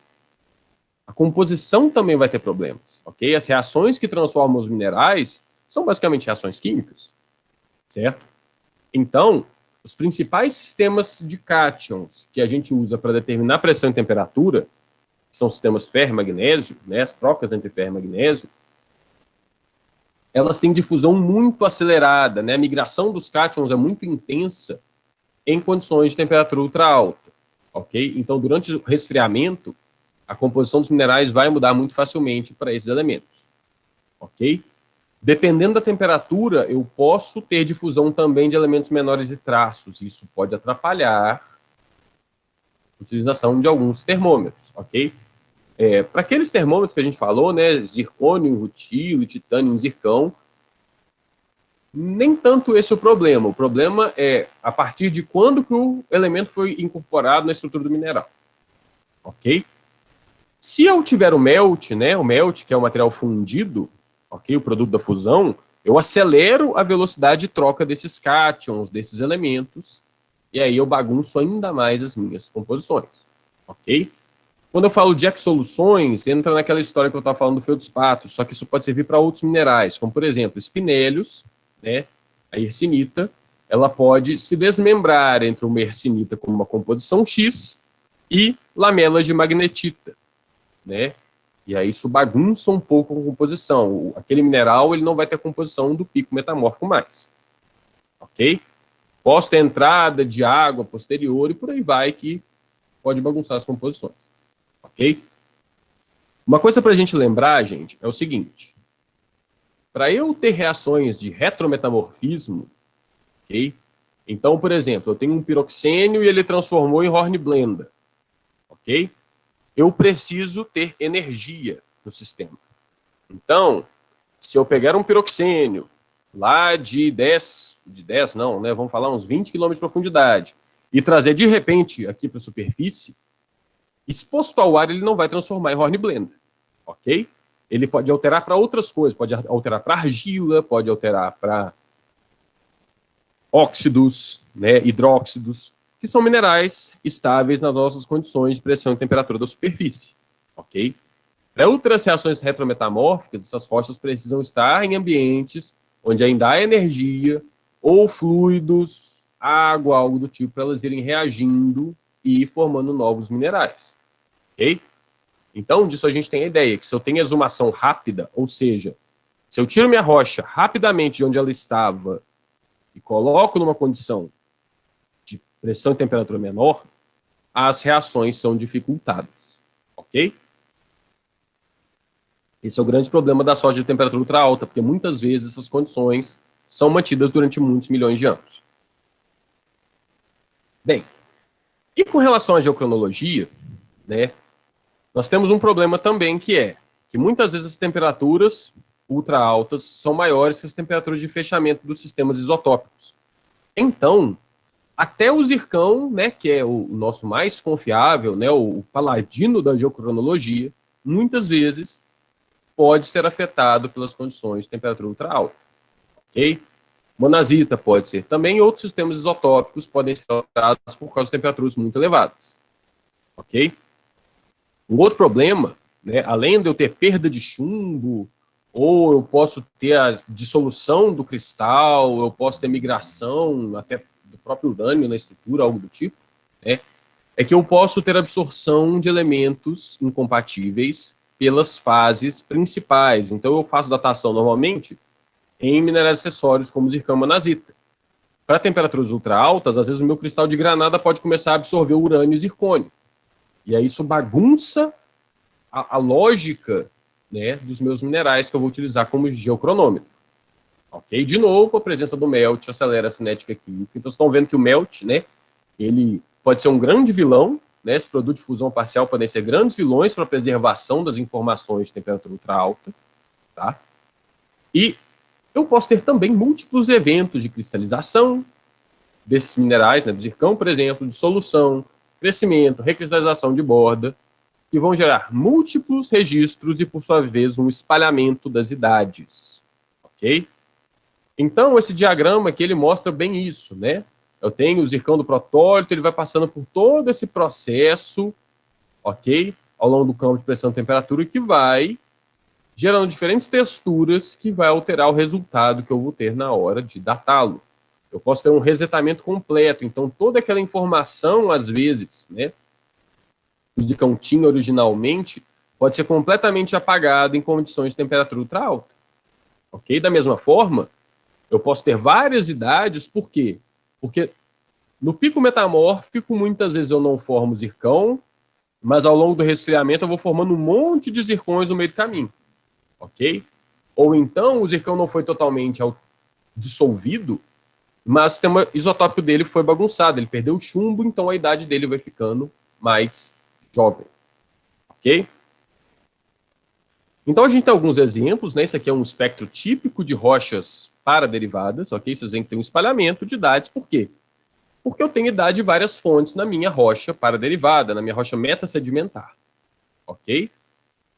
a composição também vai ter problemas, ok? As reações que transformam os minerais são basicamente reações químicas, certo? Então, os principais sistemas de cátions que a gente usa para determinar pressão e temperatura, que são sistemas ferro-magnésio, né, as trocas entre ferro e magnésio, elas têm difusão muito acelerada, né? A migração dos cátions é muito intensa em condições de temperatura ultra alta, ok? Então, durante o resfriamento, a composição dos minerais vai mudar muito facilmente para esses elementos, ok? Dependendo da temperatura, eu posso ter difusão também de elementos menores e traços. Isso pode atrapalhar a utilização de alguns termômetros, ok? Para aqueles termômetros que a gente falou, né, zircônio, rutilo, titânio, zircão, nem tanto esse é o problema. O problema é a partir de quando que o elemento foi incorporado na estrutura do mineral, ok? Se eu tiver o melt, né, o melt, que é o material fundido, ok, o produto da fusão, eu acelero a velocidade de troca desses cátions, desses elementos, e aí eu bagunço ainda mais as minhas composições, ok? Quando eu falo de ex-soluções, entra naquela história que eu estava falando do feldspato, só que isso pode servir para outros minerais, como por exemplo, espinélios, né, a hercinita, ela pode se desmembrar entre uma hercinita com uma composição X e lamelas de magnetita, né? E aí isso bagunça um pouco a composição. Aquele mineral ele não vai ter a composição do pico metamórfico mais. Ok? Posso ter entrada de água posterior e por aí vai que pode bagunçar as composições. Ok? Uma coisa para a gente lembrar, gente, é o seguinte. Para eu ter reações de retrometamorfismo, ok? Então, por exemplo, eu tenho um piroxênio e ele transformou em hornblenda. Ok? Eu preciso ter energia no sistema. Então, se eu pegar um piroxênio lá de 10 não, né, vamos falar uns 20 km de profundidade, e trazer de repente aqui para a superfície, exposto ao ar ele não vai transformar em hornblenda, ok? Ele pode alterar para outras coisas, pode alterar para argila, pode alterar para óxidos, né, hidróxidos, que são minerais estáveis nas nossas condições de pressão e temperatura da superfície, ok? Para outras reações retrometamórficas, essas rochas precisam estar em ambientes onde ainda há energia ou fluidos, água, algo do tipo, para elas irem reagindo e formando novos minerais, ok? Então, disso a gente tem a ideia que se eu tenho exumação rápida, ou seja, se eu tiro minha rocha rapidamente de onde ela estava e coloco numa condição de pressão e temperatura menor, as reações são dificultadas, ok? Esse é o grande problema da soja de temperatura ultra alta, porque muitas vezes essas condições são mantidas durante muitos milhões de anos. Bem, e com relação à geocronologia, né, nós temos um problema também que é que muitas vezes as temperaturas ultra altas são maiores que as temperaturas de fechamento dos sistemas isotópicos. Então, até o zircão, né, que é o nosso mais confiável, né, o paladino da geocronologia, muitas vezes pode ser afetado pelas condições de temperatura ultra alta. Ok? Monazita pode ser também, outros sistemas isotópicos podem ser alterados por causa de temperaturas muito elevadas. Ok? Um outro problema, né, além de eu ter perda de chumbo, ou eu posso ter a dissolução do cristal, eu posso ter migração até do próprio urânio na estrutura, algo do tipo, né, é que eu posso ter absorção de elementos incompatíveis pelas fases principais. Então eu faço datação normalmente em minerais acessórios como zircão e monazita. Para temperaturas ultra altas, às vezes o meu cristal de granada pode começar a absorver o urânio e zircônio. E aí isso bagunça a lógica, né, dos meus minerais que eu vou utilizar como geocronômetro. Ok? De novo, a presença do melt acelera a cinética química. Então, vocês estão vendo que o melt, né, ele pode ser um grande vilão, né, esse produto de fusão parcial podem ser grandes vilões para a preservação das informações de temperatura ultra alta. Tá? E eu posso ter também múltiplos eventos de cristalização desses minerais, né, do zircão, por exemplo, de solução, crescimento, recristalização de borda, que vão gerar múltiplos registros e, por sua vez, um espalhamento das idades. Ok? Então, esse diagrama aqui, ele mostra bem isso, né? Eu tenho o zircão do protólito, ele vai passando por todo esse processo, ok? Ao longo do campo de pressão e temperatura, que vai gerando diferentes texturas que vai alterar o resultado que eu vou ter na hora de datá-lo. Eu posso ter um resetamento completo, então toda aquela informação, às vezes, né, que o zircão tinha originalmente, pode ser completamente apagada em condições de temperatura ultra alta. Ok? Da mesma forma, eu posso ter várias idades, por quê? Porque no pico metamórfico, muitas vezes eu não formo zircão, mas ao longo do resfriamento eu vou formando um monte de zircões no meio do caminho. Ok? Ou então o zircão não foi totalmente dissolvido, mas o sistema isotópico dele foi bagunçado, ele perdeu o chumbo, então a idade dele vai ficando mais jovem. Ok? Então a gente tem alguns exemplos, né? Esse aqui é um espectro típico de rochas paraderivadas, ok? Vocês veem que tem um espalhamento de idades, por quê? Porque eu tenho idade de várias fontes na minha rocha paraderivada, na minha rocha metasedimentar, ok?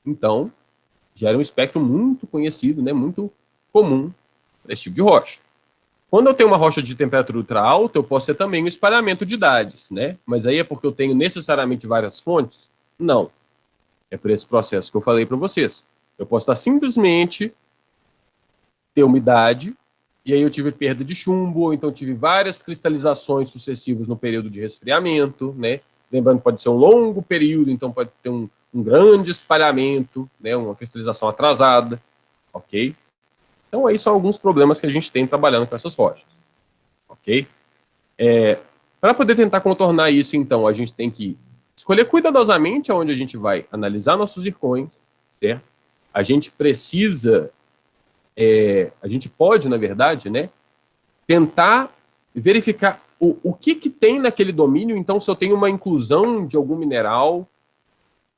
Então, gera um espectro muito conhecido, né? Muito comum para esse tipo de rocha. Quando eu tenho uma rocha de temperatura ultra alta, eu posso ter também um espalhamento de idades, né? Mas aí é porque eu tenho necessariamente várias fontes? Não. É por esse processo que eu falei para vocês. Eu posso estar simplesmente ter uma idade, e aí eu tive perda de chumbo, ou então tive várias cristalizações sucessivas no período de resfriamento, né? Lembrando que pode ser um longo período, então pode ter um grande espalhamento, né? Uma cristalização atrasada, ok? Então, aí são alguns problemas que a gente tem trabalhando com essas rochas. Ok? Para poder tentar contornar isso, então, a gente tem que escolher cuidadosamente aonde a gente vai analisar nossos zircões, certo? A gente precisa, a gente pode, na verdade, né, tentar verificar o que tem naquele domínio. Então, se eu tenho uma inclusão de algum mineral,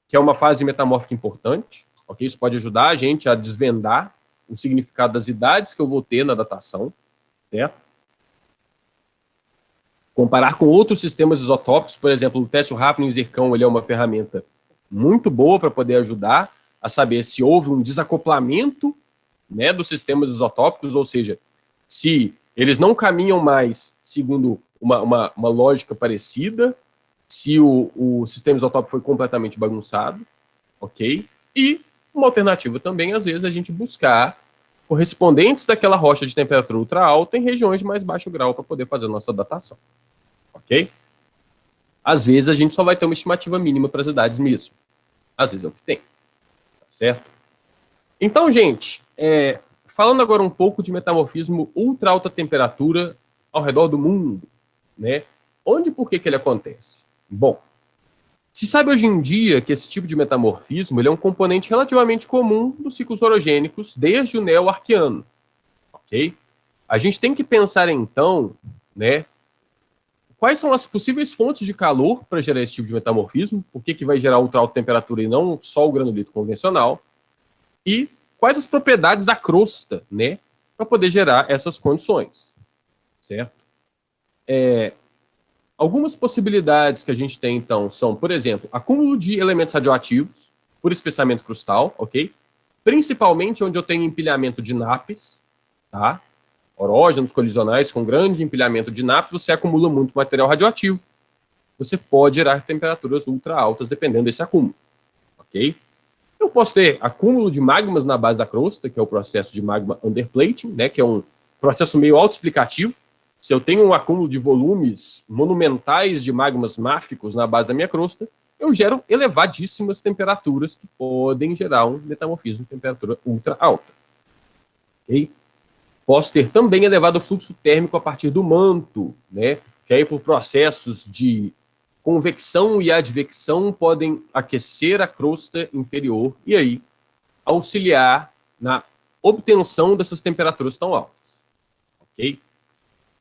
que é uma fase metamórfica importante, ok? Isso pode ajudar a gente a desvendar o significado das idades que eu vou ter na datação, certo? Comparar com outros sistemas isotópicos, por exemplo, o teste Hafnium e zircão, ele é uma ferramenta muito boa para poder ajudar a saber se houve um desacoplamento, né, dos sistemas isotópicos, ou seja, se eles não caminham mais segundo uma lógica parecida, se o sistema isotópico foi completamente bagunçado, ok? E uma alternativa também, às vezes, é a gente buscar correspondentes daquela rocha de temperatura ultra alta em regiões de mais baixo grau para poder fazer a nossa datação. Ok? Às vezes a gente só vai ter uma estimativa mínima para as idades mesmo. Às vezes é o que tem. Tá certo? Então, gente, falando agora um pouco de metamorfismo ultra alta temperatura ao redor do mundo, né? Onde e por que ele acontece? Bom, Se sabe hoje em dia que esse tipo de metamorfismo ele é um componente relativamente comum dos ciclos orogênicos desde o Neo-Arqueano, ok? A gente tem que pensar, então, né, quais são as possíveis fontes de calor para gerar esse tipo de metamorfismo, por que vai gerar ultra alta temperatura e não só o granulito convencional, e quais as propriedades da crosta, né, para poder gerar essas condições, certo? Algumas possibilidades que a gente tem, então, são, por exemplo, acúmulo de elementos radioativos por espessamento crustal, ok? Principalmente onde eu tenho empilhamento de NAPs, tá? Orógenos colisionais com grande empilhamento de NAPs, você acumula muito material radioativo. Você pode gerar temperaturas ultra altas dependendo desse acúmulo, ok? Eu posso ter acúmulo de magmas na base da crosta, que é o processo de magma underplating, né? Que é um processo meio autoexplicativo. Se eu tenho um acúmulo de volumes monumentais de magmas máficos na base da minha crosta, eu gero elevadíssimas temperaturas que podem gerar um metamorfismo de temperatura ultra alta. Okay? Posso ter também elevado fluxo térmico a partir do manto, né? Que aí por processos de convecção e advecção podem aquecer a crosta inferior e aí auxiliar na obtenção dessas temperaturas tão altas. Ok?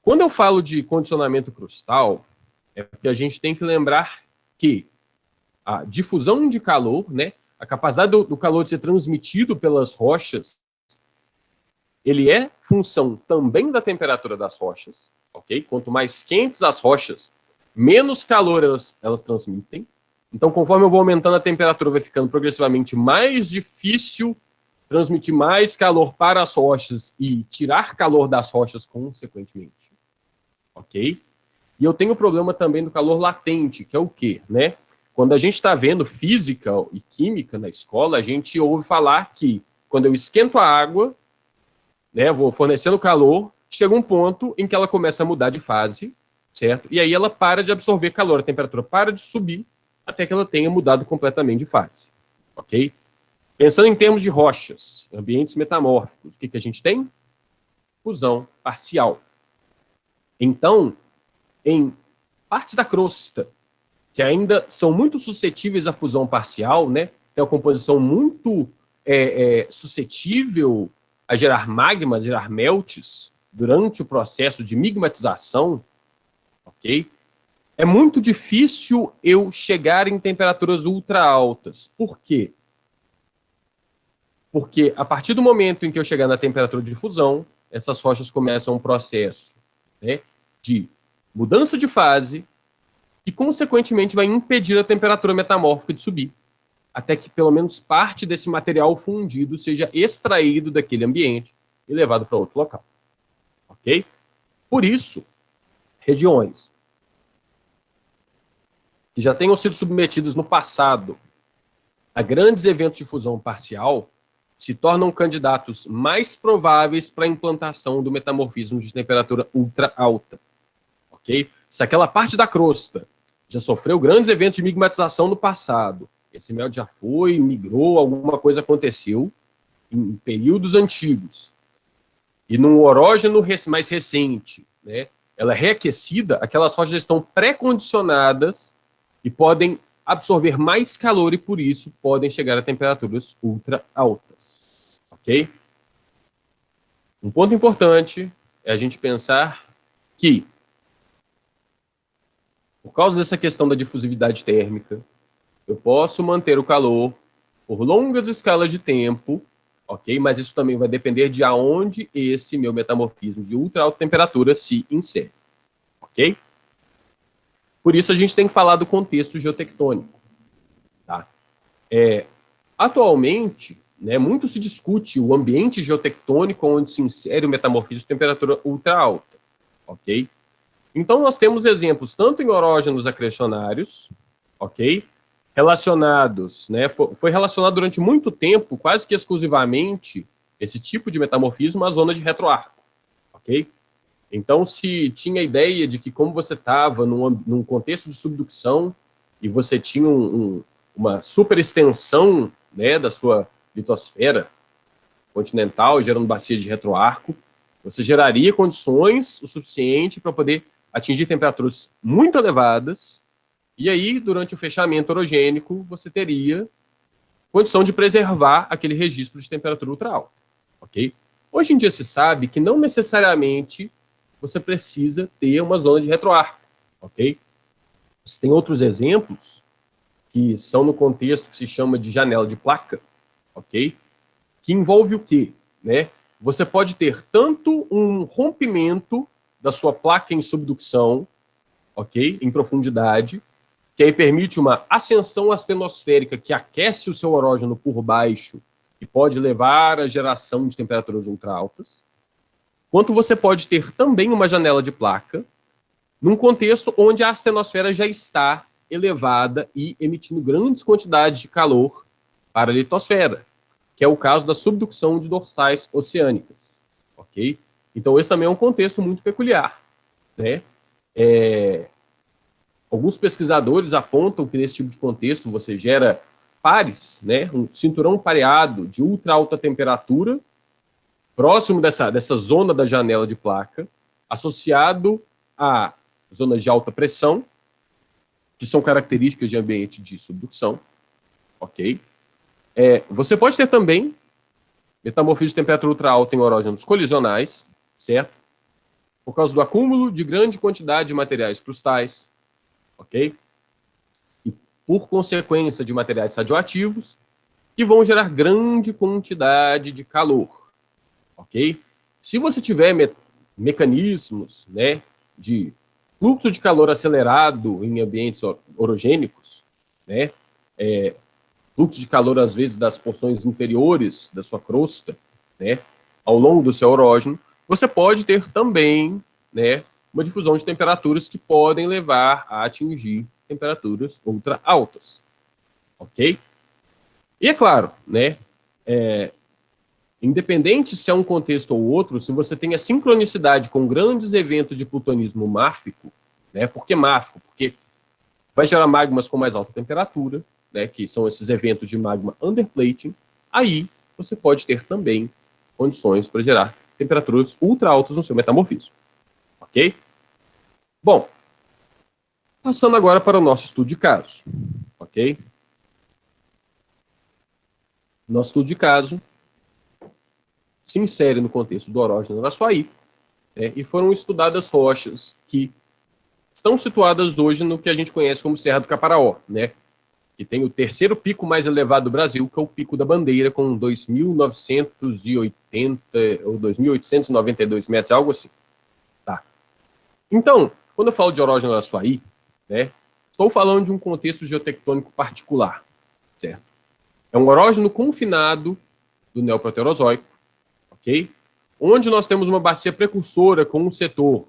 Quando eu falo de condicionamento crustal, é porque a gente tem que lembrar que a difusão de calor, né, a capacidade do calor de ser transmitido pelas rochas, ele é função também da temperatura das rochas, ok? Quanto mais quentes as rochas, menos calor elas transmitem. Então, conforme eu vou aumentando a temperatura, vai ficando progressivamente mais difícil transmitir mais calor para as rochas e tirar calor das rochas consequentemente. Ok? E eu tenho o problema também do calor latente, que é o quê? Né? Quando a gente está vendo física e química na escola, a gente ouve falar que quando eu esquento a água, né, vou fornecendo calor, chega um ponto em que ela começa a mudar de fase, certo? E aí ela para de absorver calor, a temperatura para de subir até que ela tenha mudado completamente de fase. Ok? Pensando em termos de rochas, ambientes metamórficos, o que a gente tem? Fusão parcial. Então, em partes da crosta que ainda são muito suscetíveis à fusão parcial, né? Tem uma composição muito suscetível a gerar magmas, gerar melts durante o processo de migmatização, ok? É muito difícil eu chegar em temperaturas ultra altas. Por quê? Porque a partir do momento em que eu chegar na temperatura de fusão, essas rochas começam um processo, né, de mudança de fase e, consequentemente, vai impedir a temperatura metamórfica de subir, até que pelo menos parte desse material fundido seja extraído daquele ambiente e levado para outro local. Ok? Por isso, regiões que já tenham sido submetidas no passado a grandes eventos de fusão parcial se tornam candidatos mais prováveis para a implantação do metamorfismo de temperatura ultra alta. Ok? Se aquela parte da crosta já sofreu grandes eventos de migmatização no passado, esse mel já foi, migrou, alguma coisa aconteceu em períodos antigos, e num orógeno mais recente, né, ela é reaquecida, aquelas rochas já estão pré-condicionadas e podem absorver mais calor e, por isso, podem chegar a temperaturas ultra altas. Ok? Um ponto importante é a gente pensar que, por causa dessa questão da difusividade térmica, eu posso manter o calor por longas escalas de tempo, ok? Mas isso também vai depender de aonde esse meu metamorfismo de ultra alta temperatura se insere, ok? Por isso a gente tem que falar do contexto geotectônico, tá? Atualmente, né, muito se discute o ambiente geotectônico onde se insere o metamorfismo de temperatura ultra alta, ok? Então nós temos exemplos tanto em orógenos acrecionários, ok? Relacionados, né? Foi relacionado durante muito tempo, quase que exclusivamente, esse tipo de metamorfismo à zona de retroarco, ok? Então, se tinha a ideia de que como você estava num contexto de subducção e você tinha uma superextensão, né, da sua litosfera continental, gerando bacia de retroarco, você geraria condições o suficiente para poder atingir temperaturas muito elevadas E aí, durante o fechamento orogênico, você teria condição de preservar aquele registro de temperatura ultra alta, ok? Hoje em dia se sabe que não necessariamente você precisa ter uma zona de retroar, ok? Você tem outros exemplos que são no contexto que se chama de janela de placa, ok? Que envolve o quê? Né? Você pode ter tanto um rompimento da sua placa em subducção, ok? Em profundidade, que aí permite uma ascensão astenosférica que aquece o seu orógeno por baixo e pode levar à geração de temperaturas ultra altas, quanto você pode ter também uma janela de placa num contexto onde a astenosfera já está elevada e emitindo grandes quantidades de calor para a litosfera, que é o caso da subducção de dorsais oceânicas, ok? Então esse também é um contexto muito peculiar, né? Alguns pesquisadores apontam que nesse tipo de contexto você gera pares, né? Um cinturão pareado de ultra alta temperatura próximo dessa zona da janela de placa, associado a zonas de alta pressão, que são características de ambiente de subducção, ok? Você pode ter também metamorfismo de temperatura ultra alta em orógenos colisionais, certo? Por causa do acúmulo de grande quantidade de materiais crustais, ok? E por consequência de materiais radioativos, que vão gerar grande quantidade de calor, ok? Se você tiver mecanismos, né, de fluxo de calor acelerado em ambientes orogênicos, né, fluxo de calor, às vezes, das porções inferiores da sua crosta, né, ao longo do seu orógeno, você pode ter também, né, uma difusão de temperaturas que podem levar a atingir temperaturas ultra altas, ok? E é claro, né, independente se é um contexto ou outro, se você tem a sincronicidade com grandes eventos de plutonismo márfico, né, por que márfico? Porque vai gerar magmas com mais alta temperatura, né, que são esses eventos de magma underplating, aí você pode ter também condições para gerar temperaturas ultra altas no seu metamorfismo. Ok? Bom, passando agora para o nosso estudo de caso. Ok? Nosso estudo de caso se insere no contexto do orógeno Araçuaí, né, e foram estudadas rochas que estão situadas hoje no que a gente conhece como Serra do Caparaó, né, que tem o terceiro pico mais elevado do Brasil, que é o Pico da Bandeira, com 2.980 ou 2.892 metros, algo assim. Tá. Então, quando eu falo de orógeno Araçuaí, né, estou falando de um contexto geotectônico particular, certo? É um orógeno confinado do Neoproterozoico, ok? Onde nós temos uma bacia precursora com um setor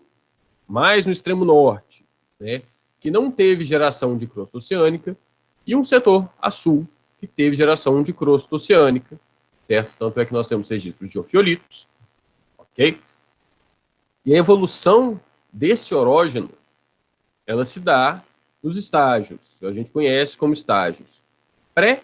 mais no extremo norte, né, que não teve geração de crosta oceânica, e um setor a sul, que teve geração de crosta oceânica, certo? Tanto é que nós temos registros de ofiolitos, ok? E a evolução desse orógeno, ela se dá nos estágios, que a gente conhece como estágios pré,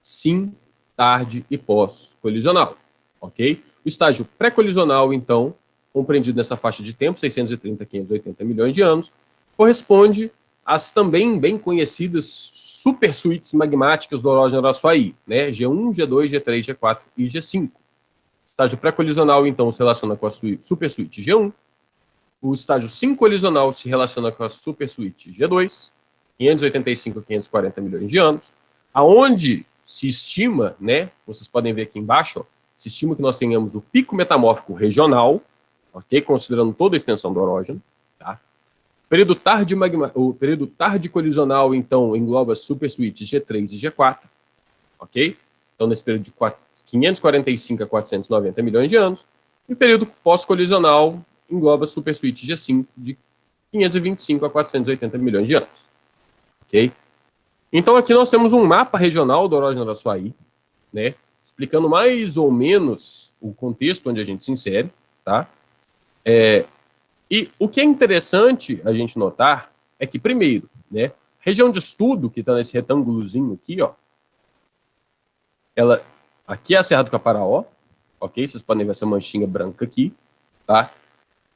sim, tarde e pós-colisional, ok? O estágio pré-colisional, então, compreendido nessa faixa de tempo, 630 a 580 milhões de anos, corresponde às também bem conhecidas super suítes magmáticas do orógeno Araçuaí, né? G1, G2, G3, G4 e G5. O estágio pré-colisional, então, se relaciona com a super suíte G1. O estágio sim-colisional se relaciona com a super suíte G2, 585 a 540 milhões de anos, aonde se estima, né? Vocês podem ver aqui embaixo, ó, se estima que nós tenhamos o pico metamórfico regional, ok? Considerando toda a extensão do orógeno, tá? O período tardi-colisional, então, engloba as supersuítes G3 e G4, ok? Então, nesse período de 545 a 490 milhões de anos. E o período pós-colisional engloba a supersuíte G5 de 525 a 480 milhões de anos, ok? Então, aqui nós temos um mapa regional do orógeno Araçuaí, né? Explicando mais ou menos o contexto onde a gente se insere, tá? E o que é interessante a gente notar é que, primeiro, né, a região de estudo, que está nesse retângulozinho aqui, ó, aqui é a Serra do Caparaó, ok? Vocês podem ver essa manchinha branca aqui, tá?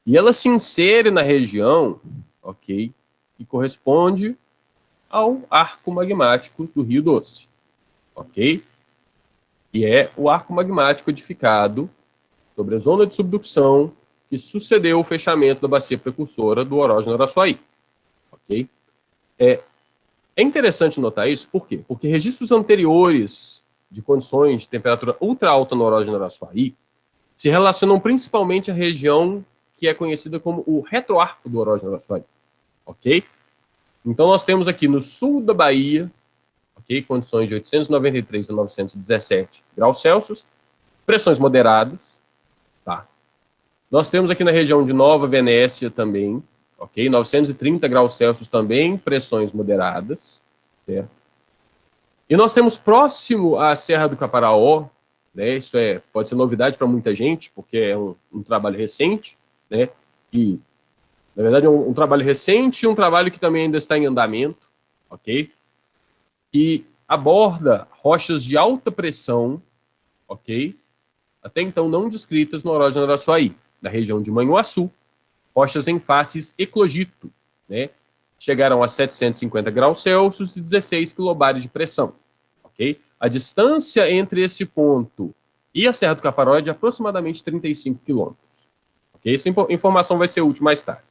E ela se insere na região, ok, que corresponde ao arco magmático do Rio Doce, ok? E é o arco magmático edificado sobre a zona de subducção que sucedeu o fechamento da bacia precursora do Orógeno Araçuaí, ok? É interessante notar isso, por quê? Porque registros anteriores de condições de temperatura ultra alta no Orógeno Araçuaí se relacionam principalmente à região que é conhecida como o retroarco do Orógeno Araçuaí, ok? Então nós temos aqui no sul da Bahia, ok, condições de 893 a 917 graus Celsius, pressões moderadas, tá? Nós temos aqui na região de Nova Venécia também, ok, 930 graus Celsius também, pressões moderadas, certo? E nós temos próximo à Serra do Caparaó, né, isso pode ser novidade para muita gente, porque é um trabalho recente, né, e na verdade é um trabalho recente e um trabalho que também ainda está em andamento, ok? Que aborda rochas de alta pressão, ok? Até então não descritas no Orógeno Araçuaí, na região de Manhuaçu, rochas em faces eclogito, né? Chegaram a 750 graus Celsius e 16 quilobares de pressão, ok? A distância entre esse ponto e a Serra do Caparaó é de aproximadamente 35 quilômetros, ok? Essa informação vai ser útil mais tarde.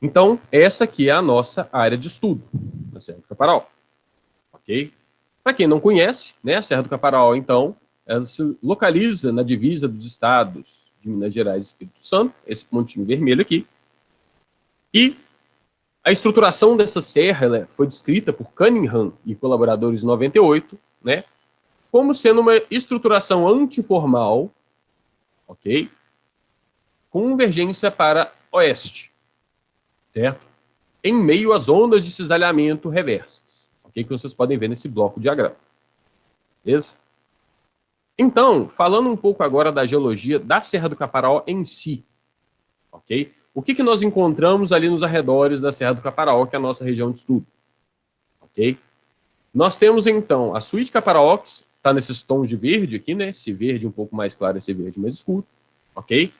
Então, essa aqui é a nossa área de estudo, a Serra do Caparaó, ok? Para quem não conhece, né, a Serra do Caparaó, então, ela se localiza na divisa dos estados de Minas Gerais e Espírito Santo, esse pontinho vermelho aqui, e a estruturação dessa serra foi descrita por Cunningham e colaboradores em 98, né, como sendo uma estruturação antiformal, ok? Com convergência para oeste, certo? Em meio às ondas de cisalhamento reversas, ok? Que vocês podem ver nesse bloco de diagrama. Beleza? Então, falando um pouco agora da geologia da Serra do Caparaó em si, ok? O que nós encontramos ali nos arredores da Serra do Caparaó, que é a nossa região de estudo, ok? Nós temos, então, a suíte Caparaó, que está nesses tons de verde aqui, né? Esse verde um pouco mais claro, esse verde mais escuro, ok?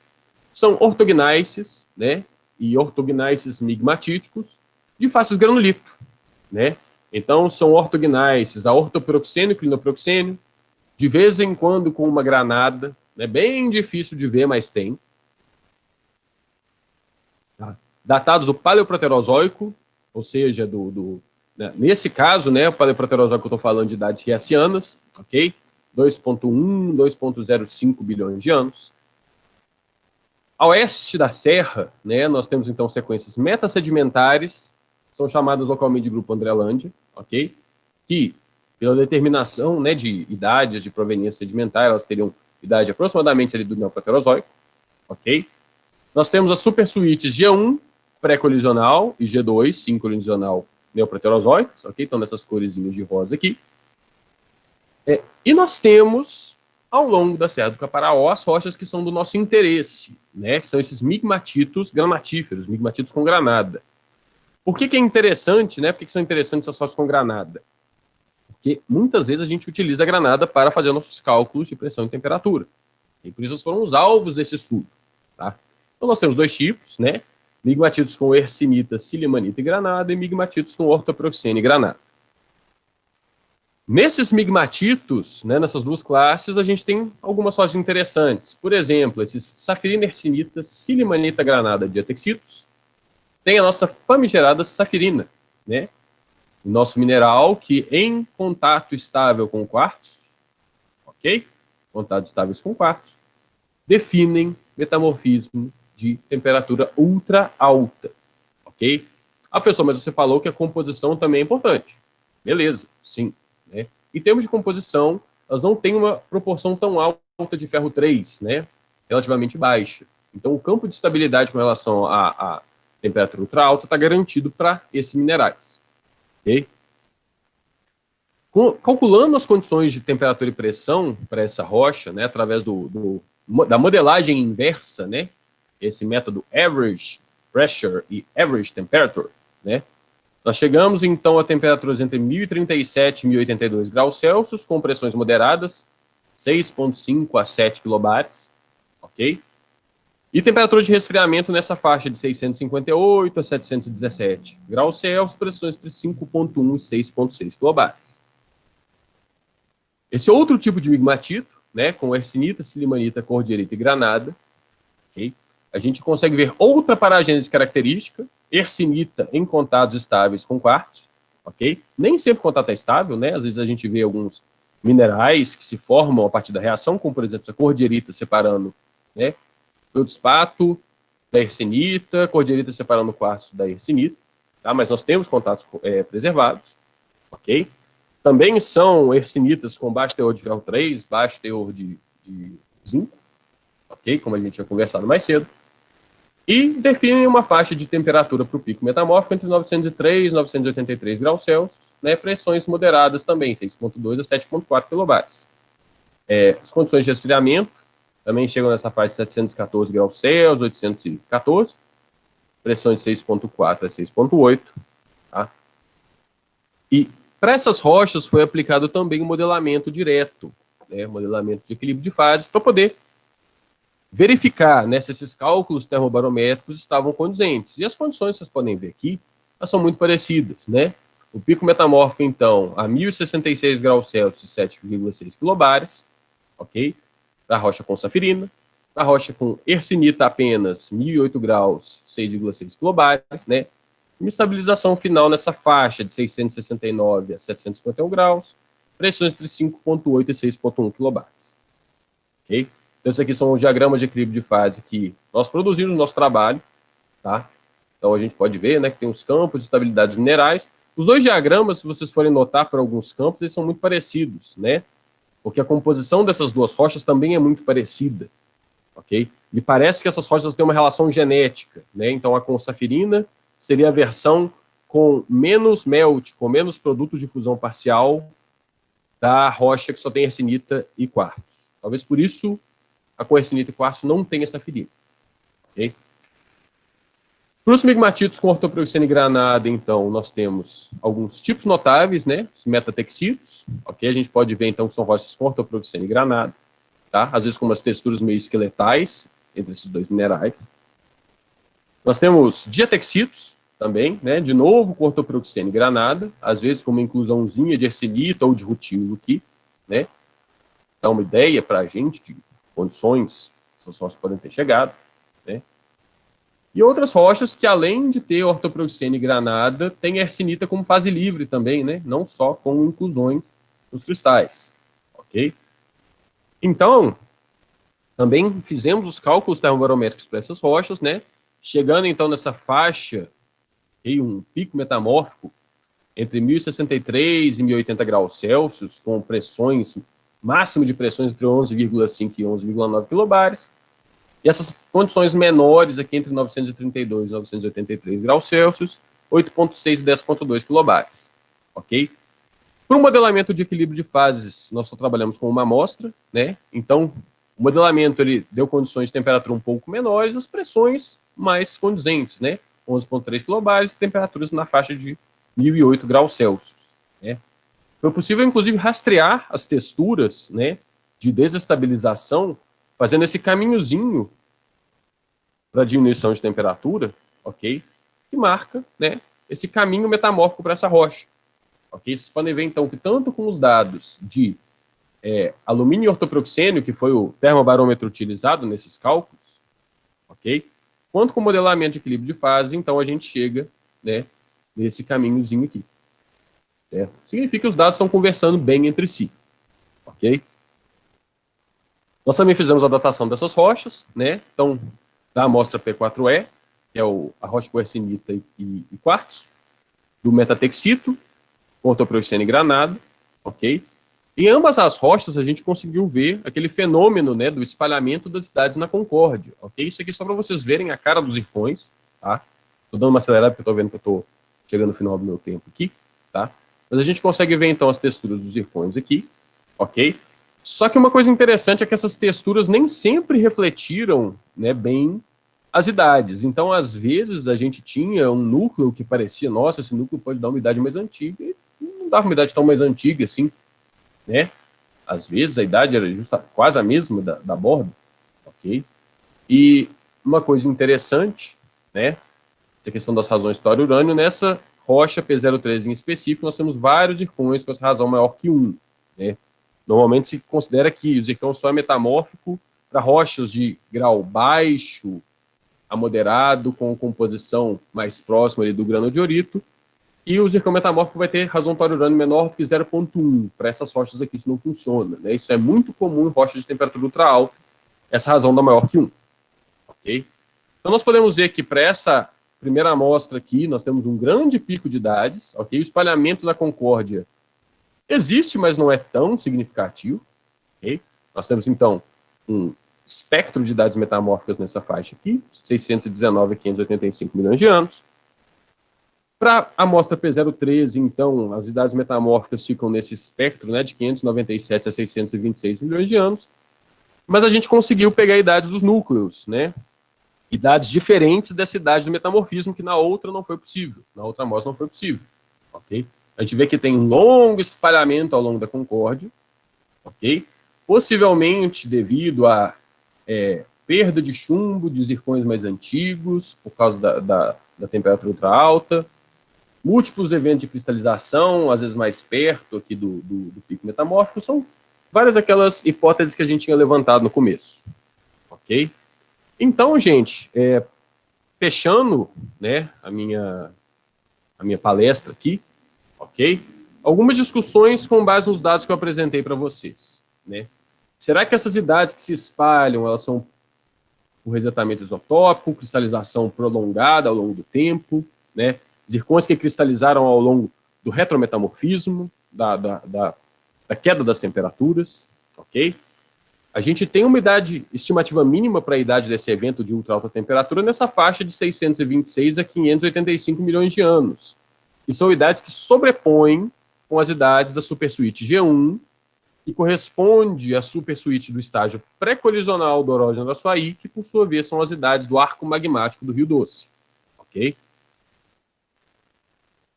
São ortognáceas, né? E ortognáceas migmatíticos de faces granulito, né? Então, são ortognáceas a ortoproxênio e clinoproxênio, de vez em quando com uma granada, né? Bem difícil de ver, mas tem. Tá? Datados do Paleoproterozoico, ou seja, né? Nesse caso, né, o Paleoproterozoico eu estou falando de idades riacianas, ok? 2,1, 2,05 bilhões de anos. A oeste da serra, né, nós temos então sequências metasedimentares, são chamadas localmente de grupo Andrelândia, ok? Que, pela determinação, né, de idades de proveniência sedimentar, elas teriam idade aproximadamente ali do Neoproterozoico, ok? Nós temos as supersuítes G1, pré-colisional, e G2, sincronisional, Neoproterozoicos, ok? Então, nessas coresinhas de rosa aqui. E nós temos, ao longo da Serra do Caparaó, as rochas que são do nosso interesse, né? São esses migmatitos granatíferos, migmatitos com granada. Por que é interessante, né? Por que são interessantes essas rochas com granada? Porque muitas vezes a gente utiliza a granada para fazer nossos cálculos de pressão e temperatura. E por isso foram os alvos desse estudo, tá? Então nós temos dois tipos, né? Migmatitos com hercinita, silimanita e granada, e migmatitos com ortoproxene e granada. Nesses migmatitos, né, nessas duas classes, a gente tem algumas rochas interessantes. Por exemplo, esses safirina, hercinita, silimanita, granada de atexitos. Tem a nossa famigerada safirina, né? O nosso mineral que em contato estável com quartzo, ok? Contatos estáveis com quartzo, definem metamorfismo de temperatura ultra alta, ok? Ah, professor, mas você falou que a composição também é importante. Beleza, sim. Né? Em termos de composição, elas não têm uma proporção tão alta de ferro 3, né? Relativamente baixa. Então, o campo de estabilidade com relação à temperatura ultra alta está garantido para esses minerais. Okay? Calculando as condições de temperatura e pressão para essa rocha, né, através da modelagem inversa, né, esse método Average Pressure e Average Temperature, né, nós chegamos, então, a temperaturas entre 1037 e 1082 graus Celsius, com pressões moderadas, 6,5 a 7 quilobares, ok? E temperatura de resfriamento nessa faixa de 658 a 717 graus Celsius, pressões entre 5,1 e 6,6 kilobares. Esse outro tipo de migmatito, né, com hercinita, silimanita, cordierita e granada, okay? A gente consegue ver outra paragênese característica, hercinita em contatos estáveis com quartzo, ok? Nem sempre o contato é estável, né? Às vezes a gente vê alguns minerais que se formam a partir da reação, como por exemplo essa cordierita separando, né, feldspato da hercinita, cordierita separando o quartzo da hercinita, tá? Mas nós temos contatos preservados, ok? Também são hercinitas com baixo teor de ferro 3, baixo teor de zinco, ok? Como a gente tinha conversado mais cedo. E definem uma faixa de temperatura para o pico metamórfico entre 903 e 983 graus Celsius, né? Pressões moderadas também, 6,2 a 7,4 kilobares. As condições de resfriamento também chegam nessa faixa de 714 graus Celsius, 814, pressões de 6,4 a 6,8, tá? E para essas rochas foi aplicado também o modelamento direto, né, modelamento de equilíbrio de fases, para poder verificar, né, se esses cálculos termobarométricos estavam condizentes. E as condições, vocês podem ver aqui, elas são muito parecidas, né? O pico metamórfico, então, a 1066 graus Celsius, 7,6 kilobares, ok? Para a rocha com safirina. A rocha com hercinita apenas 1008 graus, 6,6 kilobares, né? Uma estabilização final nessa faixa de 669 a 751 graus, pressões entre 5,8 e 6,1 kilobares. Ok? Então, esses aqui são os diagramas de equilíbrio de fase que nós produzimos no nosso trabalho, tá? Então, a gente pode ver, né, que tem os campos de estabilidade dos minerais. Os dois diagramas, se vocês forem notar por alguns campos, eles são muito parecidos, né? Porque a composição dessas duas rochas também é muito parecida, ok? E parece que essas rochas têm uma relação genética, né? Então, a consafirina seria a versão com menos melt, com menos produto de fusão parcial da rocha que só tem hercinita e quartzo. Talvez por isso a com hercinita e quartzo não tenha safirina. Okay? Para os migmatitos com ortoproxene e granada, então, nós temos alguns tipos notáveis, né? Os metatexitos, ok? A gente pode ver, então, que são rochas com ortoproxene e granada, tá? Às vezes com umas texturas meio esqueletais entre esses dois minerais. Nós temos diatexitos também, né? De novo, com ortoproxene e granada, às vezes com uma inclusãozinha de hercinita ou de rutilo aqui, né? Dá uma ideia para a gente de condições que essas rochas podem ter chegado, né? E outras rochas que, além de ter ortoproxene e granada, tem hercinita como fase livre também, né? Não só com inclusões nos cristais, ok? Então, também fizemos os cálculos termobarométricos para essas rochas, né? Chegando, então, nessa faixa, um pico metamórfico entre 1063 e 1080 graus Celsius, com pressões, máximo de pressões entre 11,5 e 11,9 kilobares, e essas condições menores aqui entre 932 e 983 graus Celsius, 8,6 e 10,2 kilobares, ok? Para o modelamento de equilíbrio de fases, nós só trabalhamos com uma amostra, né? Então, o modelamento ele deu condições de temperatura um pouco menores, as pressões mais condizentes, né? 11,3 kilobares e temperaturas na faixa de 1008 graus Celsius, né? Foi possível, inclusive, rastrear as texturas, né, de desestabilização, fazendo esse caminhozinho para diminuição de temperatura, ok? Que marca, né, esse caminho metamórfico para essa rocha. Ok? Vocês podem ver, então, que tanto com os dados de alumínio e ortoproxênio, que foi o termobarômetro utilizado nesses cálculos, ok? Quanto com o modelamento de equilíbrio de fase, então a gente chega, né, nesse caminhozinho aqui. Certo? Significa que os dados estão conversando bem entre si. Ok? Nós também fizemos a datação dessas rochas, né? Então, da amostra P4E, que é a rocha com hercinita e quartzo, do metatexito, com ortoproxene e granada, ok? Em ambas as rochas, a gente conseguiu ver aquele fenômeno, né, do espalhamento das cidades na Concórdia, ok? Isso aqui é só para vocês verem a cara dos zircões, tá? Estou dando uma acelerada porque eu estou vendo que eu estou chegando no final do meu tempo aqui, tá? Mas a gente consegue ver, então, as texturas dos zircões aqui, ok? Só que uma coisa interessante é que essas texturas nem sempre refletiram, né, bem as idades. Então, às vezes, a gente tinha um núcleo que parecia, nossa, esse núcleo pode dar uma idade mais antiga, e não dava uma idade tão mais antiga assim, né? Às vezes, a idade era quase a mesma da borda, ok? E uma coisa interessante, né, a questão das razões tório-urânio, nessa rocha P03 em específico, nós temos vários zircões com essa razão maior que 1. Né? Normalmente se considera que o zircão só é metamórfico para rochas de grau baixo a moderado, com composição mais próxima ali do granodiorito, e o zircão metamórfico vai ter razão tório-urânio menor do que 0,1. Para essas rochas aqui isso não funciona. Né? Isso é muito comum em rochas de temperatura ultra alta, essa razão da maior que 1. Okay? Então nós podemos ver que para essa primeira amostra aqui, nós temos um grande pico de idades, ok? O espalhamento da concórdia existe, mas não é tão significativo, ok? Nós temos, então, um espectro de idades metamórficas nessa faixa aqui, 619 a 585 milhões de anos. Para a amostra P013, então, as idades metamórficas ficam nesse espectro, né, de 597 a 626 milhões de anos, mas a gente conseguiu pegar idades dos núcleos, né? Idades diferentes dessa idade do metamorfismo, que na outra não foi possível. Na outra amostra não foi possível. Ok? A gente vê que tem um longo espalhamento ao longo da concórdia. Ok? Possivelmente devido a perda de chumbo de zircões mais antigos, por causa da temperatura ultra alta. Múltiplos eventos de cristalização, às vezes mais perto aqui do pico metamórfico. São várias aquelas hipóteses que a gente tinha levantado no começo. Ok? Então, gente, fechando, né, a minha palestra aqui, ok? Algumas discussões com base nos dados que eu apresentei para vocês, né? Será que essas idades que se espalham, elas são por resetamento isotópico, cristalização prolongada ao longo do tempo, né? Zircões que cristalizaram ao longo do retrometamorfismo, da queda das temperaturas, ok? A gente tem uma idade estimativa mínima para a idade desse evento de ultra alta temperatura nessa faixa de 626 a 585 milhões de anos. E são idades que sobrepõem com as idades da supersuíte G1, que corresponde à supersuíte do estágio pré-colisional do orógeno do Açuaí, que por sua vez são as idades do arco magmático do Rio Doce. Ok?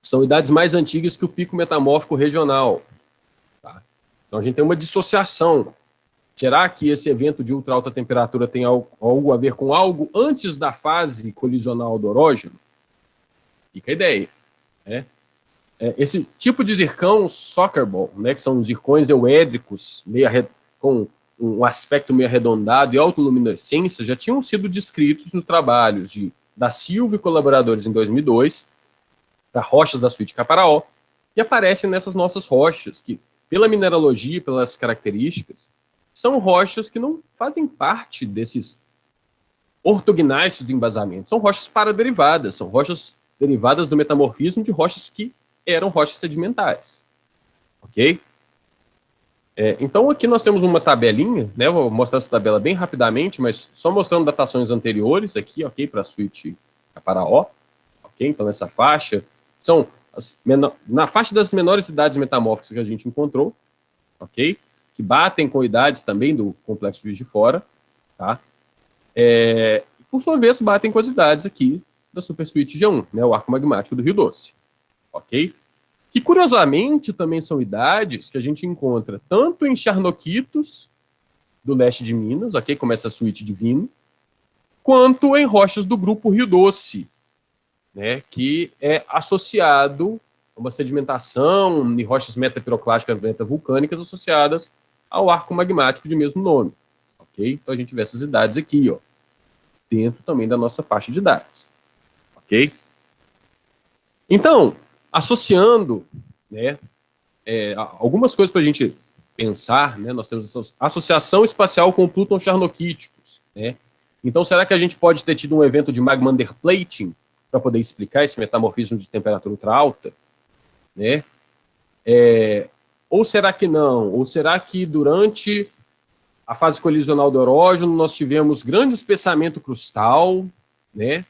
São idades mais antigas que o pico metamórfico regional. Tá? Então a gente tem uma dissociação. Será que esse evento de ultra alta temperatura tem algo a ver com algo antes da fase colisional do orógeno? Fica a ideia. Né? Esse tipo de zircão soccer ball, né, que são zircões euédricos, com um aspecto meio arredondado e autoluminescência, já tinham sido descritos nos trabalhos da Silva e colaboradores em 2002, para rochas da suíte Caparaó, e aparecem nessas nossas rochas, que, pela mineralogia, pelas características, são rochas que não fazem parte desses ortognáceos do embasamento. São rochas paraderivadas, são rochas derivadas do metamorfismo de rochas que eram rochas sedimentares. Ok? Então aqui nós temos uma tabelinha, né? Vou mostrar essa tabela bem rapidamente, mas só mostrando datações anteriores aqui, ok? Para a suíte Caparaó. Ok? Então nessa faixa, são na faixa das menores idades metamórficas que a gente encontrou, ok? Que batem com idades também do complexo Juiz de Fora, tá? Por sua vez, batem com as idades aqui da supersuíte G1, né, o arco magmático do Rio Doce, ok? Que, curiosamente, também são idades que a gente encontra tanto em charnoquitos do leste de Minas, ok, como essa suíte de Vino, quanto em rochas do grupo Rio Doce, né, que é associado a uma sedimentação em rochas metapiroclásticas metavulcânicas associadas ao arco magmático de mesmo nome. Ok? Então a gente vê essas idades aqui, ó, dentro também da nossa faixa de idades. Ok? Então, associando, né, algumas coisas para a gente pensar, né, nós temos essa associação espacial com Plutão-charnoquíticos, né? Então, será que a gente pode ter tido um evento de magma underplating para poder explicar esse metamorfismo de temperatura ultra alta? Né? Ou será que não? Ou será que durante a fase colisional do orógeno nós tivemos grande espessamento crustal, né?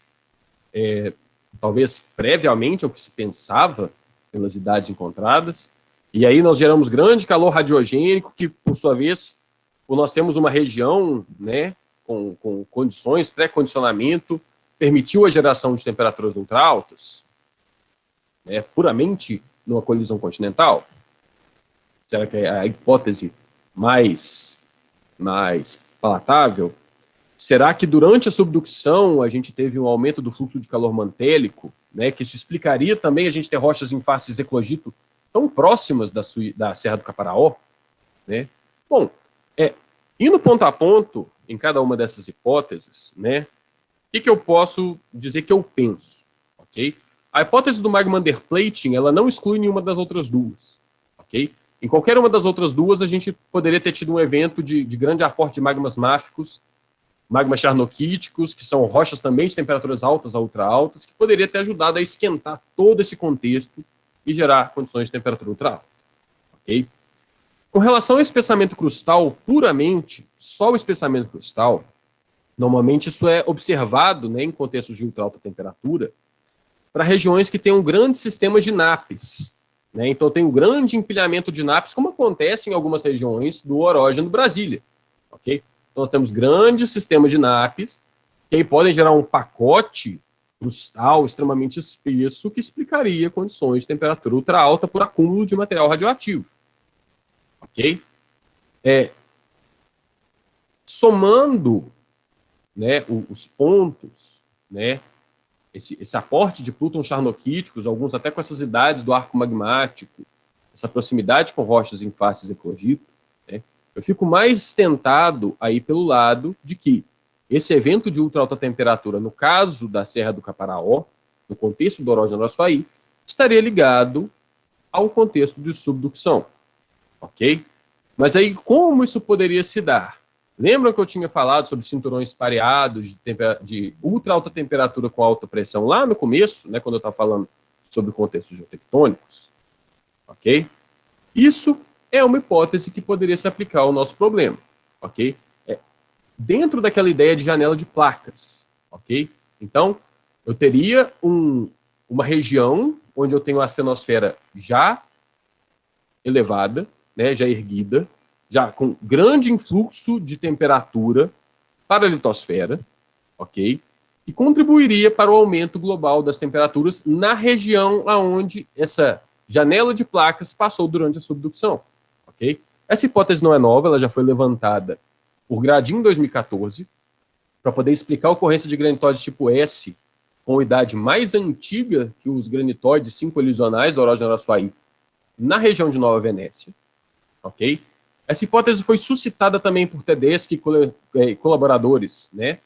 Talvez previamente ao que se pensava pelas idades encontradas, e aí nós geramos grande calor radiogênico que, por sua vez, nós temos uma região, né, com condições, pré-condicionamento, permitiu a geração de temperaturas ultra altas, né, puramente numa colisão continental? Será que é a hipótese mais palatável? Será que durante a subducção a gente teve um aumento do fluxo de calor mantélico, né, que isso explicaria também a gente ter rochas em faces eclogito tão próximas da Serra do Caparaó? Né? Bom, indo ponto a ponto em cada uma dessas hipóteses, né, o que eu posso dizer que eu penso? Okay? A hipótese do magma underplating, ela não exclui nenhuma das outras duas. Okay? Em qualquer uma das outras duas, a gente poderia ter tido um evento de grande aporte de magmas máficos, magmas charnoquíticos, que são rochas também de temperaturas altas a ultra altas, que poderia ter ajudado a esquentar todo esse contexto e gerar condições de temperatura ultra alta. Okay? Com relação ao espessamento crustal, puramente, só o espessamento crustal, normalmente isso é observado, né, em contextos de ultra alta temperatura, para regiões que têm um grande sistema de NAPs. Né? Então tem um grande empilhamento de NAPs, como acontece em algumas regiões do orógeno Brasília. Okay? Então, nós temos grandes sistemas de NAPs, que aí podem gerar um pacote crustal extremamente espesso, que explicaria condições de temperatura ultra alta por acúmulo de material radioativo. Ok? Somando, né, os pontos, né, esse aporte de plúton charnoquíticos, alguns até com essas idades do arco magmático, essa proximidade com rochas em faces eclogito, né, eu fico mais tentado aí pelo lado de que esse evento de ultra alta temperatura, no caso da Serra do Caparaó, no contexto do orógeno do Araçuaí, estaria ligado ao contexto de subducção. Ok? Mas aí, como isso poderia se dar? Lembram que eu tinha falado sobre cinturões pareados de ultra alta temperatura com alta pressão lá no começo, né, quando eu estava falando sobre contextos geotectônicos? Ok? Isso é uma hipótese que poderia se aplicar ao nosso problema. Ok? Dentro daquela ideia de janela de placas. Ok? Então, eu teria uma região onde eu tenho a astenosfera já elevada, né, já erguida, já com grande influxo de temperatura para a litosfera, ok? E contribuiria para o aumento global das temperaturas na região onde essa janela de placas passou durante a subducção, ok? Essa hipótese não é nova, ela já foi levantada por Gradin em 2014, para poder explicar a ocorrência de granitóides tipo S com idade mais antiga que os granitóides sincolisionais do orógeno Araçuaí na região de Nova Venécia, ok? Essa hipótese foi suscitada também por Tedeschi e colaboradores, né,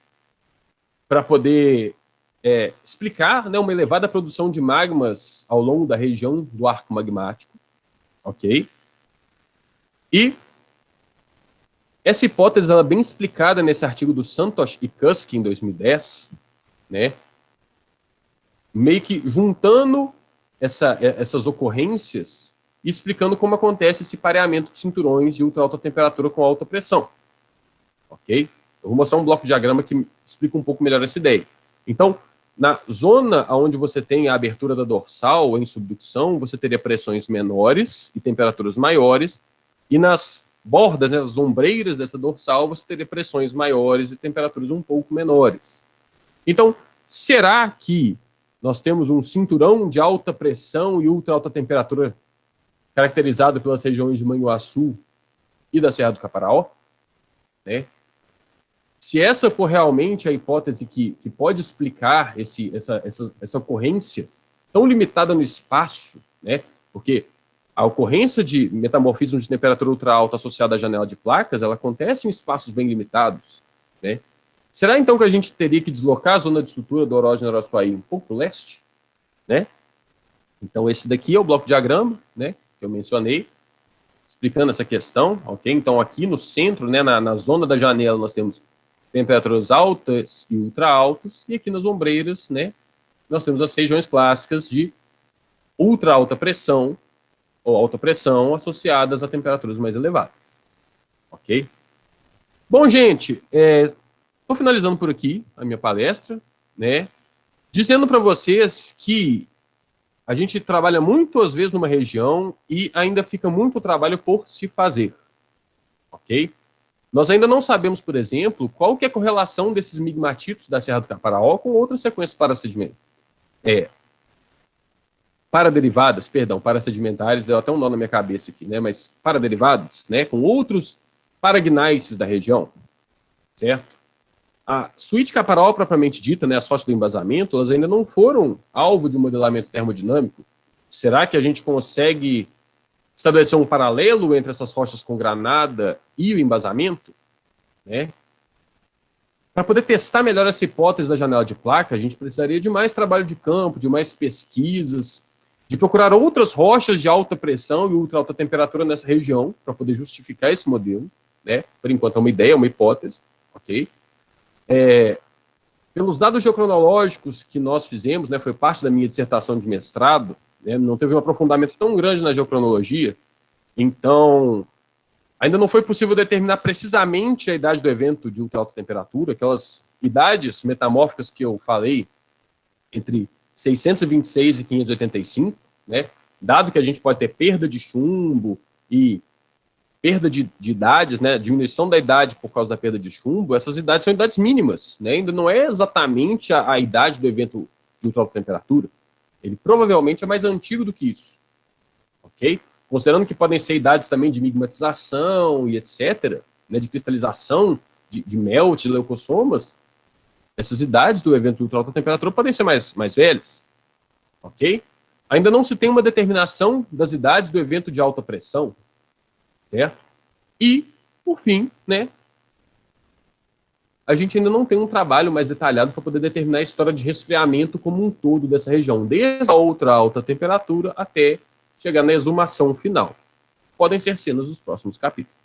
para poder explicar, né, uma elevada produção de magmas ao longo da região do arco magmático, ok? E essa hipótese ela é bem explicada nesse artigo do Santos e Kuski, em 2010, né, meio que juntando essas ocorrências e explicando como acontece esse pareamento de cinturões de ultra alta temperatura com alta pressão. Ok? Eu vou mostrar um bloco de diagrama que explica um pouco melhor essa ideia. Então, na zona onde você tem a abertura da dorsal em subducção, você teria pressões menores e temperaturas maiores, e nas bordas, né, as ombreiras dessa dorsal, você teria pressões maiores e temperaturas um pouco menores. Então, será que nós temos um cinturão de alta pressão e ultra alta temperatura caracterizado pelas regiões de Manhuaçu e da Serra do Caparaó? Né? Se essa for realmente a hipótese que pode explicar essa ocorrência tão limitada no espaço, né? Porque a ocorrência de metamorfismo de temperatura ultra alta associada à janela de placas, ela acontece em espaços bem limitados. Né? Será então que a gente teria que deslocar a zona de estrutura do orógeno Araçuaí um pouco para o leste? Né? Então esse daqui é o bloco de diagrama, né, que eu mencionei, explicando essa questão, ok? Então aqui no centro, né, na zona da janela, nós temos temperaturas altas e ultra altas, e aqui nas ombreiras, né, nós temos as regiões clássicas de ultra alta pressão ou alta pressão associadas a temperaturas mais elevadas, ok? Bom, gente, estou finalizando por aqui a minha palestra, né, dizendo para vocês que a gente trabalha muito, às vezes, numa região e ainda fica muito trabalho por se fazer, ok? Nós ainda não sabemos, por exemplo, qual que é a correlação desses migmatitos da Serra do Caparaó com outras sequências parasedimentares. Parasedimentares, deu até um nó na minha cabeça aqui, né? Mas paraderivadas, né? Com outros paragneises da região, certo? A suíte caparol propriamente dita, né, as rochas do embasamento, elas ainda não foram alvo de modelamento termodinâmico. Será que a gente consegue estabelecer um paralelo entre essas rochas com granada e o embasamento? Né? Para poder testar melhor essa hipótese da janela de placa, a gente precisaria de mais trabalho de campo, de mais pesquisas, de procurar outras rochas de alta pressão e ultra alta temperatura nessa região, para poder justificar esse modelo. Né? Por enquanto é uma ideia, uma hipótese. Ok? Pelos dados geocronológicos que nós fizemos, né, foi parte da minha dissertação de mestrado, né, não teve um aprofundamento tão grande na geocronologia, então ainda não foi possível determinar precisamente a idade do evento de ultra alta temperatura, aquelas idades metamórficas que eu falei, entre 626 e 585, né, dado que a gente pode ter perda de chumbo e perda de idades, né, diminuição da idade por causa da perda de chumbo, essas idades são idades mínimas, né, ainda não é exatamente a idade do evento de ultra alta temperatura, ele provavelmente é mais antigo do que isso, ok? Considerando que podem ser idades também de migmatização e etc., né, de cristalização, de melt, de leucossomas, essas idades do evento de ultra alta temperatura podem ser mais velhas, ok? Ainda não se tem uma determinação das idades do evento de alta pressão, certo? E, por fim, né, a gente ainda não tem um trabalho mais detalhado para poder determinar a história de resfriamento como um todo dessa região, desde a ultra alta temperatura até chegar na exumação final. Podem ser cenas dos próximos capítulos.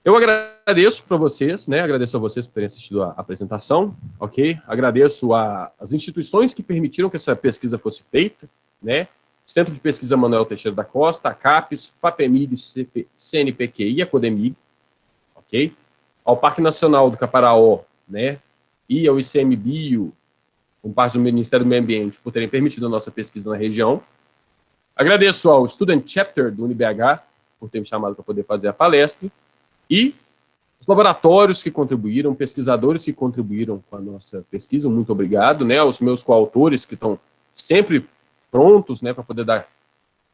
Eu agradeço para vocês, né? Agradeço a vocês por terem assistido a apresentação, ok? Agradeço às instituições que permitiram que essa pesquisa fosse feita, né? Centro de Pesquisa Manuel Teixeira da Costa, a CAPES, FAPEMIG, CNPq e a CODEMIG, ok? Ao Parque Nacional do Caparaó, né? E ao ICMBio, com parte do Ministério do Meio Ambiente, por terem permitido a nossa pesquisa na região. Agradeço ao Student Chapter do UniBH por ter me chamado para poder fazer a palestra. E os laboratórios que contribuíram, pesquisadores que contribuíram com a nossa pesquisa, muito obrigado, né? Aos meus coautores que estão sempre prontos, né, para poder dar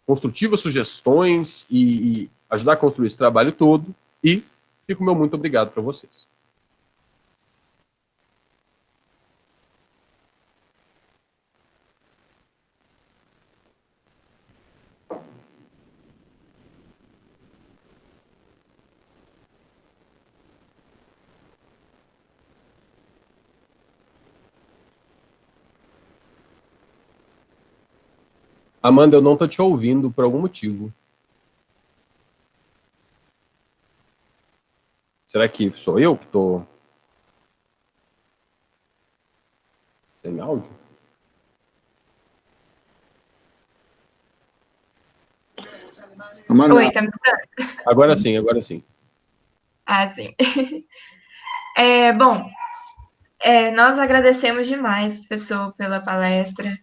construtivas sugestões e ajudar a construir esse trabalho todo. E fico meu muito obrigado para vocês. Amanda, eu não estou te ouvindo por algum motivo. Será que sou eu que estou sem áudio? Amanda. Oi, tá me escutando? Agora sim, agora sim. Ah, sim. Bom, nós agradecemos demais, professor, pela palestra.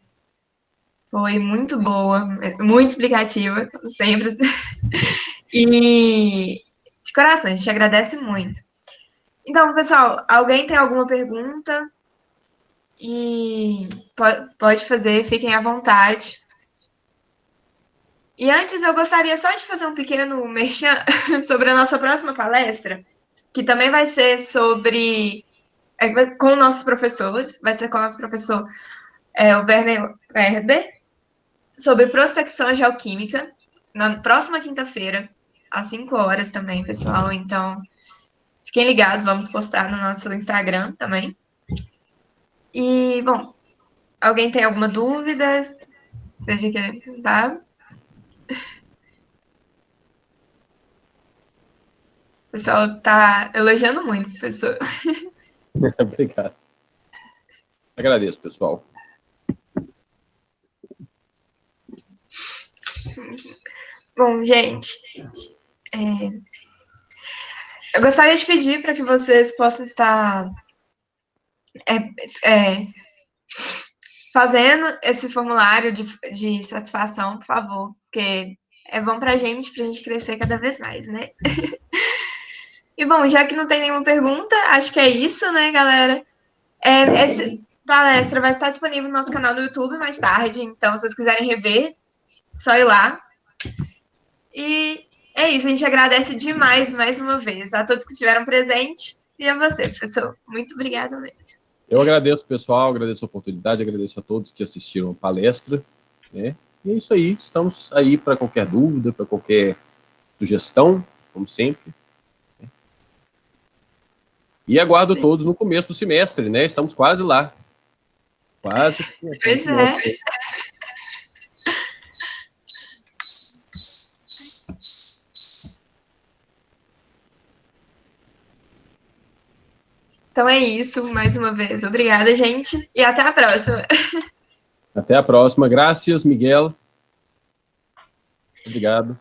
Foi muito boa, muito explicativa, como sempre. E, de coração, a gente agradece muito. Então, pessoal, alguém tem alguma pergunta? E pode fazer, fiquem à vontade. E antes, eu gostaria só de fazer um pequeno merchan sobre a nossa próxima palestra, que também vai ser com nossos professores, vai ser com o nosso professor, o Werner Werber, sobre prospecção geoquímica, na próxima quinta-feira, às 5 horas também, pessoal. Então, fiquem ligados, vamos postar no nosso Instagram também. E, bom, alguém tem alguma dúvida? Seja querendo perguntar? O pessoal está elogiando muito, professor. Obrigado. Agradeço, pessoal. Bom, gente, eu gostaria de pedir para que vocês possam estar fazendo esse formulário de satisfação, por favor, porque é bom para a gente crescer cada vez mais, né? E, bom, já que não tem nenhuma pergunta, acho que é isso, né, galera? Essa palestra vai estar disponível no nosso canal no YouTube mais tarde, então, se vocês quiserem rever, só ir lá. E é isso, a gente agradece demais, mais uma vez, a todos que estiveram presentes E a você, professor. Muito obrigada mesmo. Eu agradeço, pessoal, agradeço a oportunidade, agradeço a todos que assistiram a palestra, né? E é isso aí, estamos aí para qualquer dúvida, para qualquer sugestão, como sempre. E aguardo todos no começo do semestre, né? Estamos quase lá. Quase. Pois é. Então é isso, mais uma vez. Obrigada, gente, e até a próxima. Até a próxima. Graças, Miguel. Obrigado.